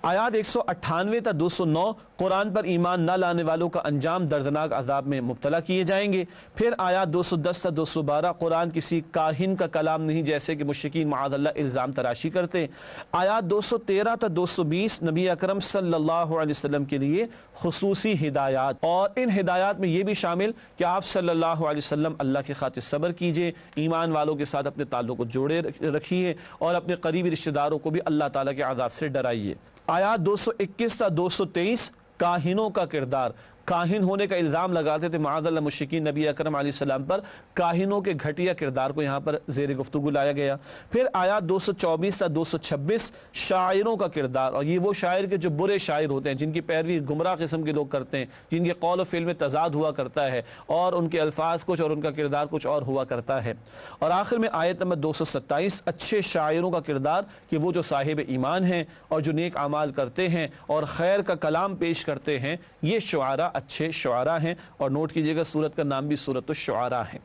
آیات 198 تا 209 قرآن پر ایمان نہ لانے والوں کا انجام دردناک عذاب میں مبتلا کیے جائیں گے. پھر آیات 210 تا 212 قرآن کسی کاہن کا کلام نہیں جیسے کہ مشرکین معاذ اللہ الزام تراشی کرتے. آیات 213 تا 220 نبی اکرم صلی اللہ علیہ وسلم کے لیے خصوصی ہدایات، اور ان ہدایات میں یہ بھی شامل کہ آپ صلی اللہ علیہ وسلم اللہ کی خاطر صبر کیجئے، ایمان والوں کے ساتھ اپنے تعلق کو جوڑے رکھیے اور اپنے قریبی رشتہ داروں کو بھی اللہ تعالیٰ کے عذاب سے ڈرائیے. آیات 221 تا 223 کاہنوں کا کردار. کاہن ہونے کا الزام لگاتے تھے معاذ اللہ مشرکین نبی اکرم علیہ السلام پر. کاہنوں کے گھٹیا کردار کو یہاں پر زیر گفتگو لایا گیا. پھر آیات 224 تا 226 شاعروں کا کردار، اور یہ وہ شاعر کے جو برے شاعر ہوتے ہیں، جن کی پیروی گمراہ قسم کے لوگ کرتے ہیں، جن کے قول و فعل میں تضاد ہوا کرتا ہے اور ان کے الفاظ کچھ اور ان کا کردار کچھ اور ہوا کرتا ہے. اور آخر میں آیت نمبر 227 اچھے شاعروں کا کردار کہ وہ جو صاحب ایمان ہیں اور جو نیک اعمال کرتے ہیں اور خیر کا کلام پیش کرتے ہیں، یہ شعراء اچھے شعراء ہیں. اور نوٹ کیجئے گا سورت کا نام بھی سورت الشعراء ہے.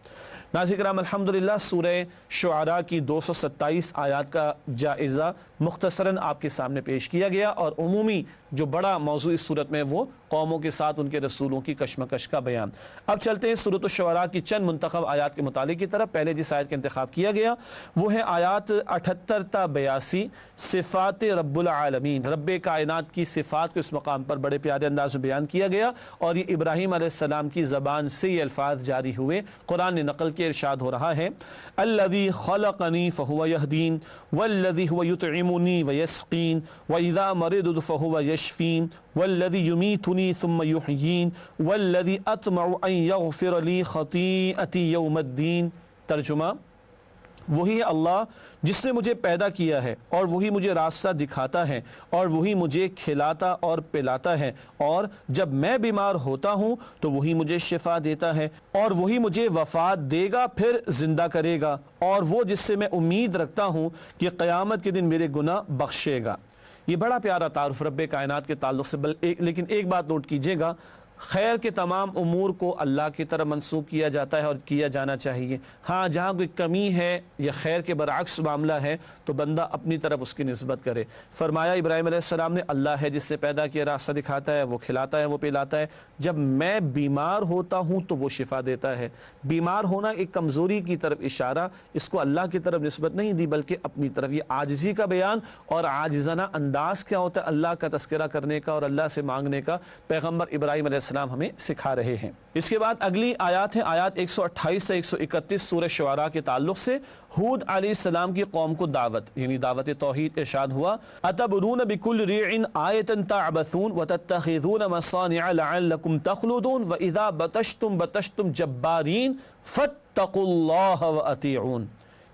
ناظرین کرام الحمدللہ سورہ شعراء کی 227 آیات کا جائزہ مختصراً آپ کے سامنے پیش کیا گیا، اور عمومی جو بڑا موضوع اس سورت میں وہ قوموں کے ساتھ ان کے رسولوں کی کشمکش کا بیان. اب چلتے ہیں سورت الشعراء کی چند منتخب آیات کے مطالعے کی طرف. پہلے جس آیت کا انتخاب کیا گیا وہ ہے آیات 78 تا 82 صفات رب العالمین. رب کائنات کی صفات کو اس مقام پر بڑے پیارے انداز میں بیان کیا گیا، اور یہ ابراہیم علیہ السلام کی زبان سے یہ الفاظ جاری ہوئے. قرآن نے نقل کے ارشاد ہو رہا ہے الذی خلقنی فہو یہدین والذی هو یطعمنی ویسقین واذا مرضت فہو یشفین والذی یمیتنی ثم یحیین والذی اطمع ان یغفر لی خطیئتی یوم الدین. ترجمہ: وہی اللہ جس نے مجھے پیدا کیا ہے، اور وہی مجھے راستہ دکھاتا ہے، اور وہی مجھے کھلاتا اور پلاتا ہے، اور جب میں بیمار ہوتا ہوں تو وہی مجھے شفا دیتا ہے، اور وہی مجھے وفات دے گا پھر زندہ کرے گا، اور وہ جس سے میں امید رکھتا ہوں کہ قیامت کے دن میرے گناہ بخشے گا. یہ بڑا پیارا تعارف رب کائنات کے تعلق سے. لیکن ایک بات نوٹ کیجئے گا، خیر کے تمام امور کو اللہ کی طرف منسوب کیا جاتا ہے اور کیا جانا چاہیے۔ ہاں جہاں کوئی کمی ہے یا خیر کے برعکس معاملہ ہے تو بندہ اپنی طرف اس کی نسبت کرے۔ فرمایا ابراہیم علیہ السلام نے اللہ ہے جس نے پیدا کیا، راستہ دکھاتا ہے، وہ کھلاتا ہے، وہ پلاتا ہے، جب میں بیمار ہوتا ہوں تو وہ شفا دیتا ہے۔ بیمار ہونا ایک کمزوری کی طرف اشارہ، اس کو اللہ کی طرف نسبت نہیں دی بلکہ اپنی طرف۔ یہ عاجزی کا بیان اور عاجزانہ انداز کیا ہوتا ہے اللہ کا تذکرہ کرنے کا اور اللہ سے مانگنے کا، پیغمبر ابراہیم علیہ السلام ہمیں سکھا رہے ہیں۔ اس کے بعد اگلی آیات ہیں آیات 128 سے 131 سورہ شعراء کے تعلق سے۔ ہود علیہ السلام کی قوم کو دعوت یعنی دعوت توحید ارشاد ہوا، اتبنون بکل ریع آیۃ تعبثون وتتخذون مصانع لعلکم تخلدون واذا بطشتم بطشتم جبارین فاتقوا اللہ واطیعون۔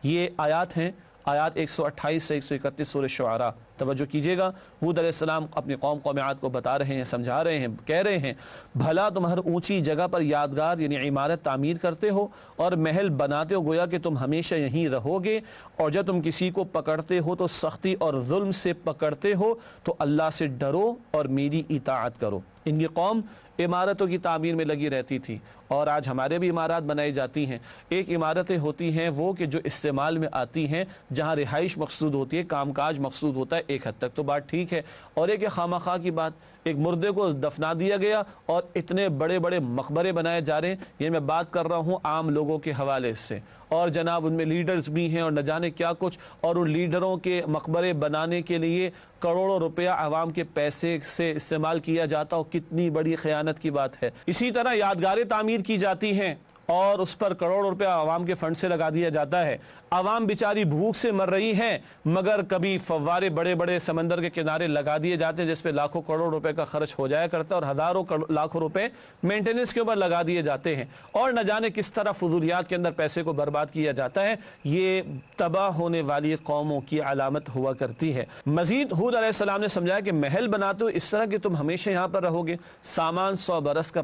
یہ آیات ہیں آیات 128 سے 131 سورہ شعراء۔ توجہ کیجئے گا، ہود علیہ السلام اپنی قوم عاد کو بتا رہے ہیں، سمجھا رہے ہیں، کہہ رہے ہیں بھلا تم ہر اونچی جگہ پر یادگار یعنی عمارت تعمیر کرتے ہو اور محل بناتے ہو گویا کہ تم ہمیشہ یہیں رہو گے، اور جب تم کسی کو پکڑتے ہو تو سختی اور ظلم سے پکڑتے ہو، تو اللہ سے ڈرو اور میری اطاعت کرو۔ ان کی قوم عمارتوں کی تعمیر میں لگی رہتی تھی، اور آج ہمارے بھی عمارات بنائی جاتی ہیں۔ ایک عمارتیں ہوتی ہیں وہ کہ جو استعمال میں آتی ہیں، جہاں رہائش مقصود ہوتی ہے، کام کاج مقصود ہوتا ہے، ایک حد تک تو بات ٹھیک ہے، اور ایک خواہ مخواہ کی بات، ایک مردے کو دفنا دیا گیا اور اتنے بڑے بڑے مقبرے بنائے جا رہے ہیں۔ یہ میں بات کر رہا ہوں عام لوگوں کے حوالے سے، اور جناب ان میں لیڈرز بھی ہیں اور نہ جانے کیا کچھ، اور ان لیڈروں کے مقبرے بنانے کے لیے کروڑوں روپیہ عوام کے پیسے سے استعمال کیا جاتا ہو، کتنی بڑی خیانت کی بات ہے۔ اسی طرح یادگاریں تعمیر کی جاتی ہیں اور اس پر کروڑ روپیہ عوام کے فنڈ سے لگا دیا جاتا ہے۔ عوام بیچاری بھوک سے مر رہی ہیں، مگر کبھی فوارے بڑے بڑے سمندر کے کنارے لگا دیے جاتے ہیں جس پہ لاکھوں کروڑ روپے کا خرچ ہو جایا کرتا ہے، اور ہزاروں لاکھوں روپے مینٹیننس کے اوپر لگا دیے جاتے ہیں، اور نہ جانے کس طرح فضولیات کے اندر پیسے کو برباد کیا جاتا ہے۔ یہ تباہ ہونے والی قوموں کی علامت ہوا کرتی ہے۔ مزید ہود علیہ السلام نے سمجھایا کہ محل بناتے ہو اس طرح کہ تم ہمیشہ یہاں پر رہو گے، سامان 100 برس کا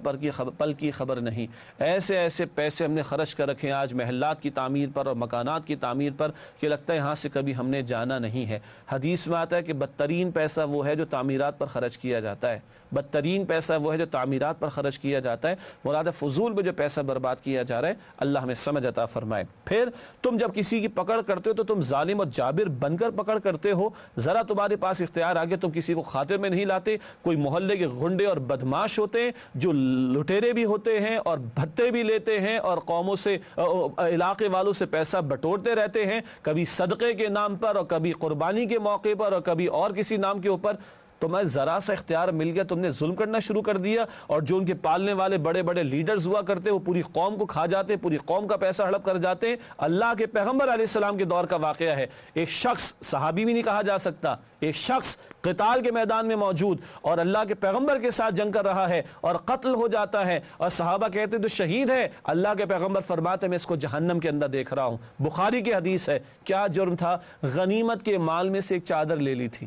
پل کی خبر نہیں۔ ایسے ایسے پیسے ہم نے خرچ کر رکھے ہیں آج محلات کی تعمیر پر اور مکانات کی تعمیر پر کہ لگتا ہے یہاں سے کبھی ہم نے جانا نہیں ہے۔ حدیث میں آتا ہے کہ بدترین پیسہ وہ ہے جو تعمیرات پر خرچ کیا جاتا ہے، بدترین پیسہ وہ ہے جو تعمیرات پر خرچ کیا جاتا ہے۔ مراد فضول میں جو پیسہ برباد کیا جا رہا ہے، اللہ ہمیں سمجھ عطا فرمائے۔ پھر تم جب کسی کی پکڑ کرتے ہو تو تم ظالم اور جابر بن کر پکڑ کرتے ہو، ذرا تمہارے پاس اختیار آگے تم کسی کو خاطر میں نہیں لاتے۔ کوئی محلے کے غنڈے اور بدماش ہوتے ہیں جو لٹیرے بھی ہوتے ہیں اور بھتے بھی لیتے ہیں اور قوموں سے علاقے والوں سے پیسہ بٹورتے رہتے ہیں، کبھی صدقے کے نام پر اور کبھی قربانی کے موقع پر اور کبھی اور کسی نام کے اوپر۔ تمہیں ذرا سا اختیار مل گیا، تم نے ظلم کرنا شروع کر دیا، اور جو ان کے پالنے والے بڑے بڑے لیڈرز ہوا کرتے وہ پوری قوم کو کھا جاتے ہیں، پوری قوم کا پیسہ ہڑپ کر جاتے ہیں۔ اللہ کے پیغمبر علیہ السلام کے دور کا واقعہ ہے، ایک شخص، صحابی بھی نہیں کہا جا سکتا، ایک شخص قتال کے میدان میں موجود اور اللہ کے پیغمبر کے ساتھ جنگ کر رہا ہے اور قتل ہو جاتا ہے، اور صحابہ کہتے تو شہید ہے، اللہ کے پیغمبر فرماتے میں اس کو جہنم کے اندر دیکھ رہا ہوں۔ بخاری کی حدیث ہے۔ کیا جرم تھا؟ غنیمت کے مال میں سے ایک چادر لے لی تھی،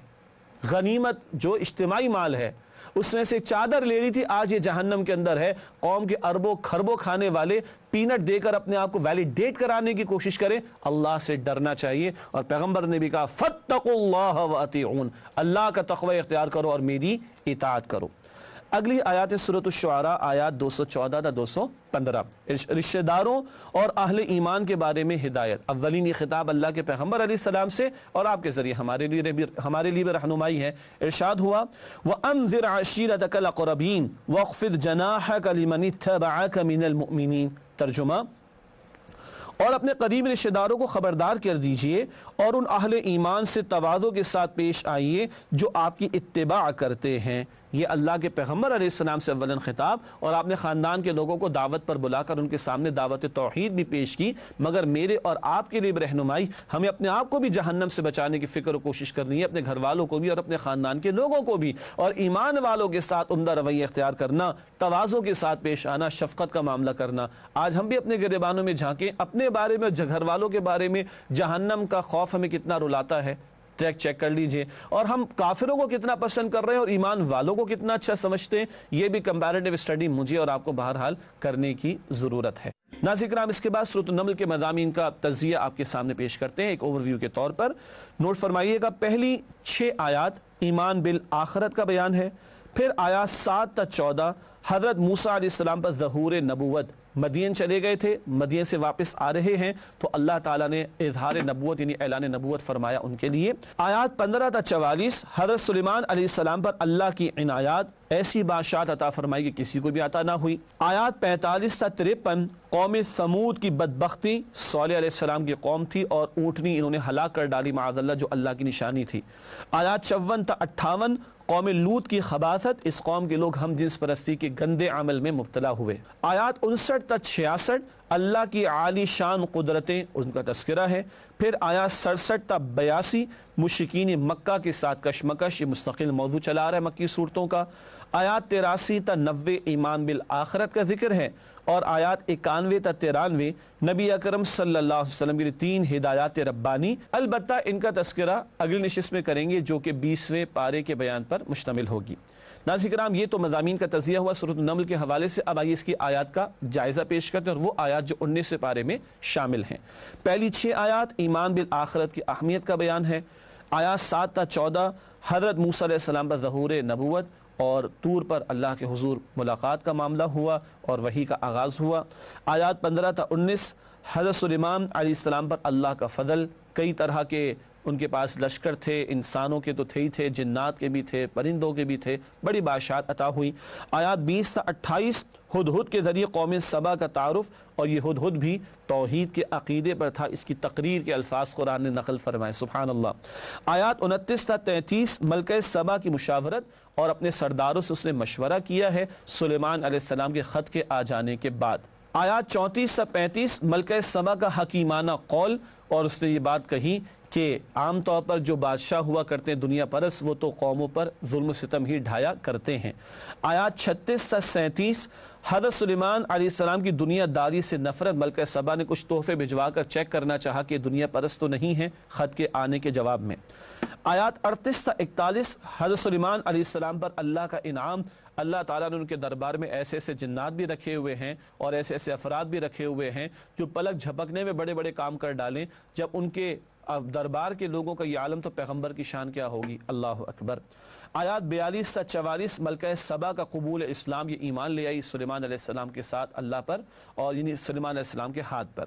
غنیمت جو اجتماعی مال ہے اس میں سے چادر لے لی تھی، آج یہ جہنم کے اندر ہے۔ قوم کے اربوں کھربوں کھانے والے پینٹ دے کر اپنے آپ کو ویلیڈیٹ کرانے کی کوشش کریں۔ اللہ سے ڈرنا چاہیے، اور پیغمبر نے بھی کہا فاتقوا اللہ واطیعون، اللہ کا تقوی اختیار کرو اور میری اطاعت کرو۔ اگلی آیات سورۃ الشعراء آیات 214 تا 215، رشتہ داروں اور اہل ایمان کے بارے میں ہدایت۔ اولین یہ خطاب اللہ کے پیغمبر علیہ السلام سے اور آپ کے ذریعے ہمارے لیے بھی رہنمائی ہے۔ ارشاد ہوا وَأَنذِرْ عَشِيرَتَكَ الْأَقْرَبِينَ وَاخْفِضْ جَنَاحَكَ لِمَنِ اتَّبَعَكَ مِنَ الْمُؤْمِنِينَ۔ ترجمہ، اور اپنے قریب رشتہ داروں کو خبردار کر دیجئے اور ان اہل ایمان سے تواضع کے ساتھ پیش آئیے جو آپ کی اتباع کرتے ہیں۔ یہ اللہ کے پیغمبر علیہ السلام سے اولن خطاب، اور آپ نے خاندان کے لوگوں کو دعوت پر بلا کر ان کے سامنے دعوت توحید بھی پیش کی، مگر میرے اور آپ کے لیے بھی رہنمائی، ہمیں اپنے آپ کو بھی جہنم سے بچانے کی فکر و کوشش کرنی ہے، اپنے گھر والوں کو بھی اور اپنے خاندان کے لوگوں کو بھی، اور ایمان والوں کے ساتھ عمدہ رویہ اختیار کرنا، تواضع کے ساتھ پیش آنا، شفقت کا معاملہ کرنا۔ آج ہم بھی اپنے گریبانوں میں جھانکیں، اپنے بارے میں، گھر والوں کے بارے میں جہنم کا خوف ہمیں کتنا رلاتا ہے، چیک کر لیجئے، اور ہم کافروں کو کتنا پسند کر رہے ہیں اور ایمان والوں کو کتنا اچھا سمجھتے ہیں۔ یہ بھی کمپیریٹیو اسٹڈی مجھے اور آپ کو بہرحال کرنے کی ضرورت ہے۔ ناظرین کرام، اس کے بعد سورۃ النمل کے مضامین کا تجزیہ آپ کے سامنے پیش کرتے ہیں ایک اوور ویو کے طور پر۔ نوٹ فرمائیے گا، پہلی 6 آیات ایمان بالآخرت کا بیان ہے، پھر آیات 7 تا 14 حضرت موسیٰ علیہ السلام پر ظہور نبوت، مدین چلے گئے تھے، مدین سے واپس آ رہے ہیں تو اللہ تعالیٰ نے اظہار نبوت یعنی اعلان نبوت فرمایا ان کے لیے۔ آیات 15 تا 44 حضرت سلیمان علیہ السلام پر اللہ کی عنایات، ایسی بادشاہت عطا فرمائی کہ کسی کو بھی عطا نہ ہوئی۔ آیات 45 تا 53 قوم سمود کی بدبختی، صالح علیہ السلام کی قوم تھی اور اونٹنی انہوں نے ہلاک کر ڈالی معاذ اللہ، جو اللہ کی نشانی تھی۔ آیات 54 تا 58 قوم لوط کی خباثت، اس قوم کے لوگ ہم جنس پرستی کے گندے عمل میں مبتلا ہوئے۔ آیات 59 تا 66 اللہ کی عالی شان قدرتیں، ان کا تذکرہ ہے۔ پھر آیات 67 تا 82 مشرکین مکہ کے ساتھ کشمکش، یہ مستقل موضوع چلا رہا ہے مکی صورتوں کا۔ آیات 83 تا 90 ایمان بالآخرت کا ذکر ہے، اور آیات 91 تا 93 نبی اکرم صلی اللہ علیہ وسلم کی 3 ہدایات ربانی، البتہ ان کا تذکرہ اگلی نشست میں کریں گے جو کہ 20ویں پارے کے بیان پر مشتمل ہوگی۔ ناظرین کرام، یہ تو مضامین کا تجزیہ ہوا سورۃ النمل کے حوالے سے۔ اب آئیے اس کی آیات کا جائزہ پیش کرتے ہیں، اور وہ آیات جو 19 پارے میں شامل ہیں۔ پہلی 6 آیات ایمان بالآخرت کی اہمیت کا بیان ہے۔ آیات 7 تا 14 حضرت موسیٰ علیہ السلام پر ظہور نبوت اور طور پر اللہ کے حضور ملاقات کا معاملہ ہوا اور وحی کا آغاز ہوا۔ آیات 15 تا 19 حضرت سلیمان علیہ السلام پر اللہ کا فضل، کئی طرح کے ان کے پاس لشکر تھے، انسانوں کے تو تھے ہی تھے، جنات کے بھی تھے، پرندوں کے بھی تھے، بڑی بادشاہت عطا ہوئی۔ آیات 20 تا 28 ہدہد کے ذریعے قوم سبا کا تعارف، اور یہ ہدہد بھی توحید کے عقیدے پر تھا، اس کی تقریر کے الفاظ قرآن نے نقل فرمائے، سبحان اللہ۔ آیات 29 تا 33 ملکہ سبا کی مشاورت، اور اپنے سرداروں سے اس نے مشورہ کیا ہے سلیمان علیہ السلام کے خط کے آ جانے کے بعد۔ آیات 34 تا 35 ملکہ سبا کا حکیمانہ قول، اور اس نے یہ بات کہی کہ عام طور پر جو بادشاہ ہوا کرتے ہیں دنیا پرست، وہ تو قوموں پر ظلم و ستم ہی ڈھایا کرتے ہیں۔ آیات 36 تا 37 حضرت سلیمان علیہ السلام کی دنیا داری سے نفرت، ملکہ سبا نے کچھ تحفے بھجوا کر چیک کرنا چاہا کہ دنیا پرست تو نہیں ہیں خط کے آنے کے جواب میں۔ آیات 38 تا 41 حضرت سلیمان علیہ السلام پر اللہ کا انعام، اللہ تعالیٰ نے ان کے دربار میں ایسے ایسے جنات بھی رکھے ہوئے ہیں اور ایسے ایسے افراد بھی رکھے ہوئے ہیں جو پلک جھپکنے میں بڑے بڑے کام کر ڈالیں۔ جب ان کے دربار کے لوگوں کا یہ عالم تو پیغمبر کی شان کیا ہوگی، اللہ اکبر۔ آیات 42 تا 44 ملکہ سبا کا قبول اسلام، یہ ایمان لے آئی سلیمان علیہ السلام کے ساتھ اللہ پر، اور یعنی سلیمان علیہ السلام کے ہاتھ پر۔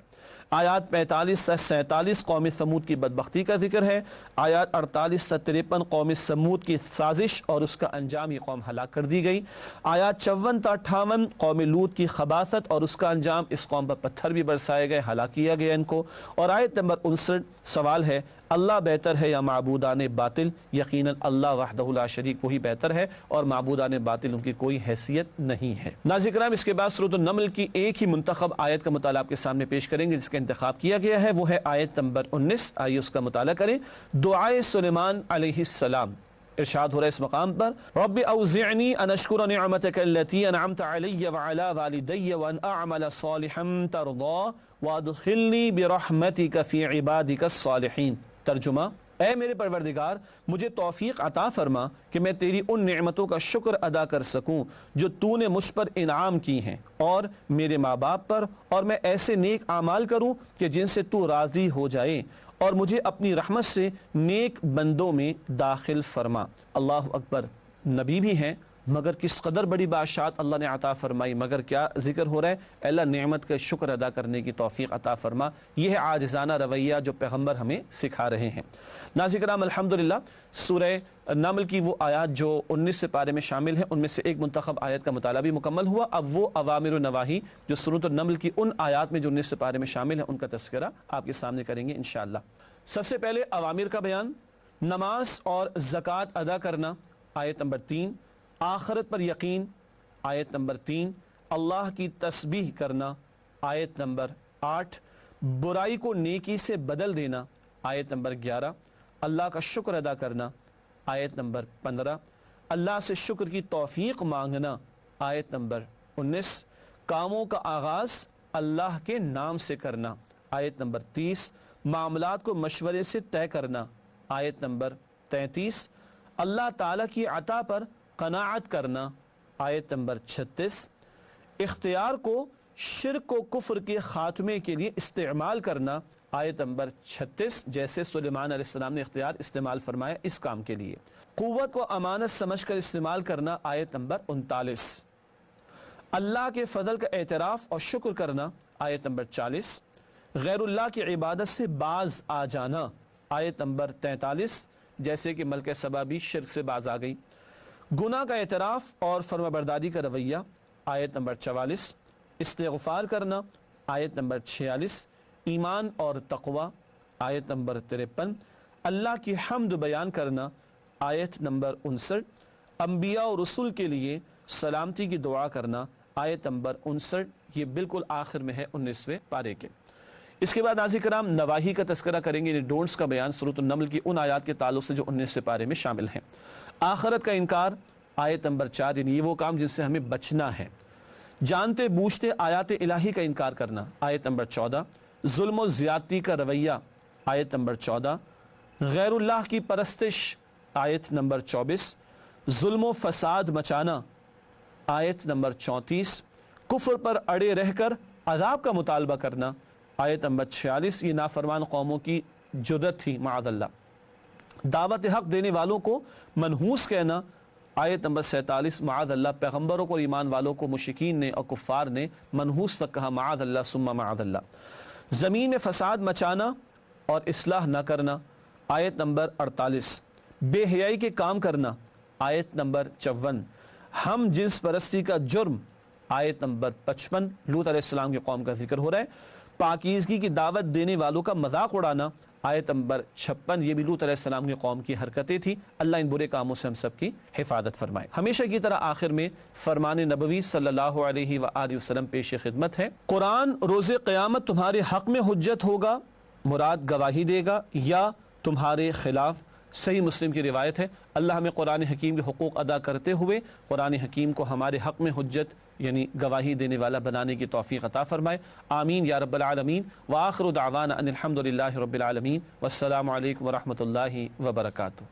آیات 45 تا 47 قوم سمود کی بدبختی کا ذکر ہے۔ آیات 48 تا 53 قوم سمود کی سازش اور اس کا انجام، یہ قوم ہلاک کر دی گئی۔ آیات 54 تا 58 قوم لوط کی خباثت اور اس کا انجام، اس قوم پر پتھر بھی برسائے گئے، ہلاک کیا گیا ان کو۔ اور آیت نمبر 59 سوال ہے، اللہ بہتر ہے یا معبودان باطل؟ یقیناً اللہ وحدہ لا شریک وہی بہتر ہے، اور معبودان باطل ان کی کوئی حیثیت نہیں ہے۔ ناظرین کرام، اس کے بعد سورۃ النمل کی ایک ہی منتخب آیت کا مطالعہ آپ کے سامنے پیش کریں گے، جس کا انتخاب کیا گیا ہے، وہ ہے آیت نمبر 19۔ آئیے اس کا مطالعہ کریں۔ دعائے سلیمان علیہ السلام، ارشاد ہو رہا ہے اس مقام پر، رب اوزعنی ان اشکر نعمتک التی انعمت علی وعلی والدی وان اعمل صالحا ترضا وادخلنی برحمتک فی عبادک الصالحین۔ ترجمہ، اے میرے پروردگار، مجھے توفیق عطا فرما کہ میں تیری ان نعمتوں کا شکر ادا کر سکوں جو تو نے مجھ پر انعام کی ہیں، اور میرے ماں باپ پر، اور میں ایسے نیک اعمال کروں کہ جن سے تو راضی ہو جائے، اور مجھے اپنی رحمت سے نیک بندوں میں داخل فرما۔ اللہ اکبر، نبی بھی ہیں مگر کس قدر بڑی بادشاہت اللہ نے عطا فرمائی، مگر کیا ذکر ہو رہا ہے، اللہ نعمت کا شکر ادا کرنے کی توفیق عطا فرما۔ یہ ہے عاجزانہ رویہ جو پیغمبر ہمیں سکھا رہے ہیں۔ ناظرین کرام، الحمدللہ سورہ نمل کی وہ آیات جو 19 پارے میں شامل ہیں، ان میں سے ایک منتخب آیت کا مطالعہ بھی مکمل ہوا۔ اب وہ اوامر و نواہی جو سورۃ النمل کی ان آیات میں جو 19 پارے میں شامل ہیں، ان کا تذکرہ آپ کے سامنے کریں گے انشاءاللہ۔ سب سے پہلے اوامر کا بیان، نماز اور زکوٰۃ ادا کرنا، آیت نمبر 3۔ آخرت پر یقین، آیت نمبر 3۔ اللہ کی تسبیح کرنا، آیت نمبر 8۔ برائی کو نیکی سے بدل دینا، آیت نمبر 11۔ اللہ کا شکر ادا کرنا، آیت نمبر 15۔ اللہ سے شکر کی توفیق مانگنا، آیت نمبر 19۔ کاموں کا آغاز اللہ کے نام سے کرنا، آیت نمبر 30۔ معاملات کو مشورے سے طے کرنا، آیت نمبر 33۔ اللہ تعالیٰ کی عطا پر قناعت کرنا، آیت نمبر 36۔ اختیار کو شرک و کفر کے خاتمے کے لیے استعمال کرنا، آیت نمبر 36، جیسے سلیمان علیہ السلام نے استعمال فرمایا اس کام کے لیے۔ قوت کو امانت سمجھ کر استعمال کرنا، آیت نمبر 39۔ اللہ کے فضل کا اعتراف اور شکر کرنا، آیت نمبر 40۔ غیر اللہ کی عبادت سے باز آ جانا، آیت نمبر 43، جیسے کہ ملکہ سبا بھی شرک سے باز آ گئی۔ گناہ کا اعتراف اور فرمانبرداری کا رویہ، آیت نمبر 44۔ استغفار کرنا، آیت نمبر 46۔ ایمان اور تقوی، آیت نمبر 53۔ اللہ کی حمد بیان کرنا، آیت نمبر 59۔ انبیاء اور رسول کے لیے سلامتی کی دعا کرنا، آیت نمبر 59۔ یہ بالکل آخر میں ہے 19ویں پارے کے۔ اس کے بعد ناظرین کرام نواہی کا تذکرہ کریں گے، یعنی ڈونٹس کا بیان سورۃ النمل کی ان آیات کے تعلق سے جو 19ویں پارے میں شامل ہیں۔ آخرت کا انکار، آیت نمبر 4، یعنی یہ وہ کام جن سے ہمیں بچنا ہے۔ جانتے بوجھتے آیات الہی کا انکار کرنا، آیت نمبر 14۔ ظلم و زیادتی کا رویہ، آیت نمبر 14۔ غیر اللہ کی پرستش، آیت نمبر 24۔ ظلم و فساد مچانا، آیت نمبر 34۔ کفر پر اڑے رہ کر عذاب کا مطالبہ کرنا، آیت نمبر 46۔ یہ نافرمان قوموں کی جرت تھی معاذ اللہ۔ دعوت حق دینے والوں کو منحوس کہنا، آیت نمبر 47۔ معاذ اللہ، پیغمبروں کو اور ایمان والوں کو مشرکین نے اور کفار نے منحوس تک کہا، معاذ اللہ ثم معاذ اللہ۔ زمین میں فساد مچانا اور اصلاح نہ کرنا، آیت نمبر 48۔ بے حیائی کے کام کرنا، آیت نمبر 54۔ ہم جنس پرستی کا جرم، آیت نمبر 55۔ لوط علیہ السلام کی قوم کا ذکر ہو رہا ہے۔ پاکیزگی کی دعوت دینے والوں کا مذاق اڑانا، آیت نمبر 56۔ یہ بھی لوط علیہ السلام کی قوم کی حرکتیں تھیں۔ اللہ ان برے کاموں سے ہم سب کی حفاظت فرمائے۔ ہمیشہ کی طرح آخر میں فرمان نبوی صلی اللہ علیہ وآلہ وسلم پیش خدمت ہے۔ قرآن روز قیامت تمہارے حق میں حجت ہوگا، مراد گواہی دے گا، یا تمہارے خلاف؟ صحیح مسلم کی روایت ہے۔ اللہ ہمیں قرآن حکیم کے حقوق ادا کرتے ہوئے قرآن حکیم کو ہمارے حق میں حجت یعنی گواہی دینے والا بنانے کی توفیق عطا فرمائے، آمین یا رب العالمین۔ وآخر دعوانا ان الحمد للہ رب العالمین، والسلام علیکم ورحمۃ اللہ وبرکاتہ۔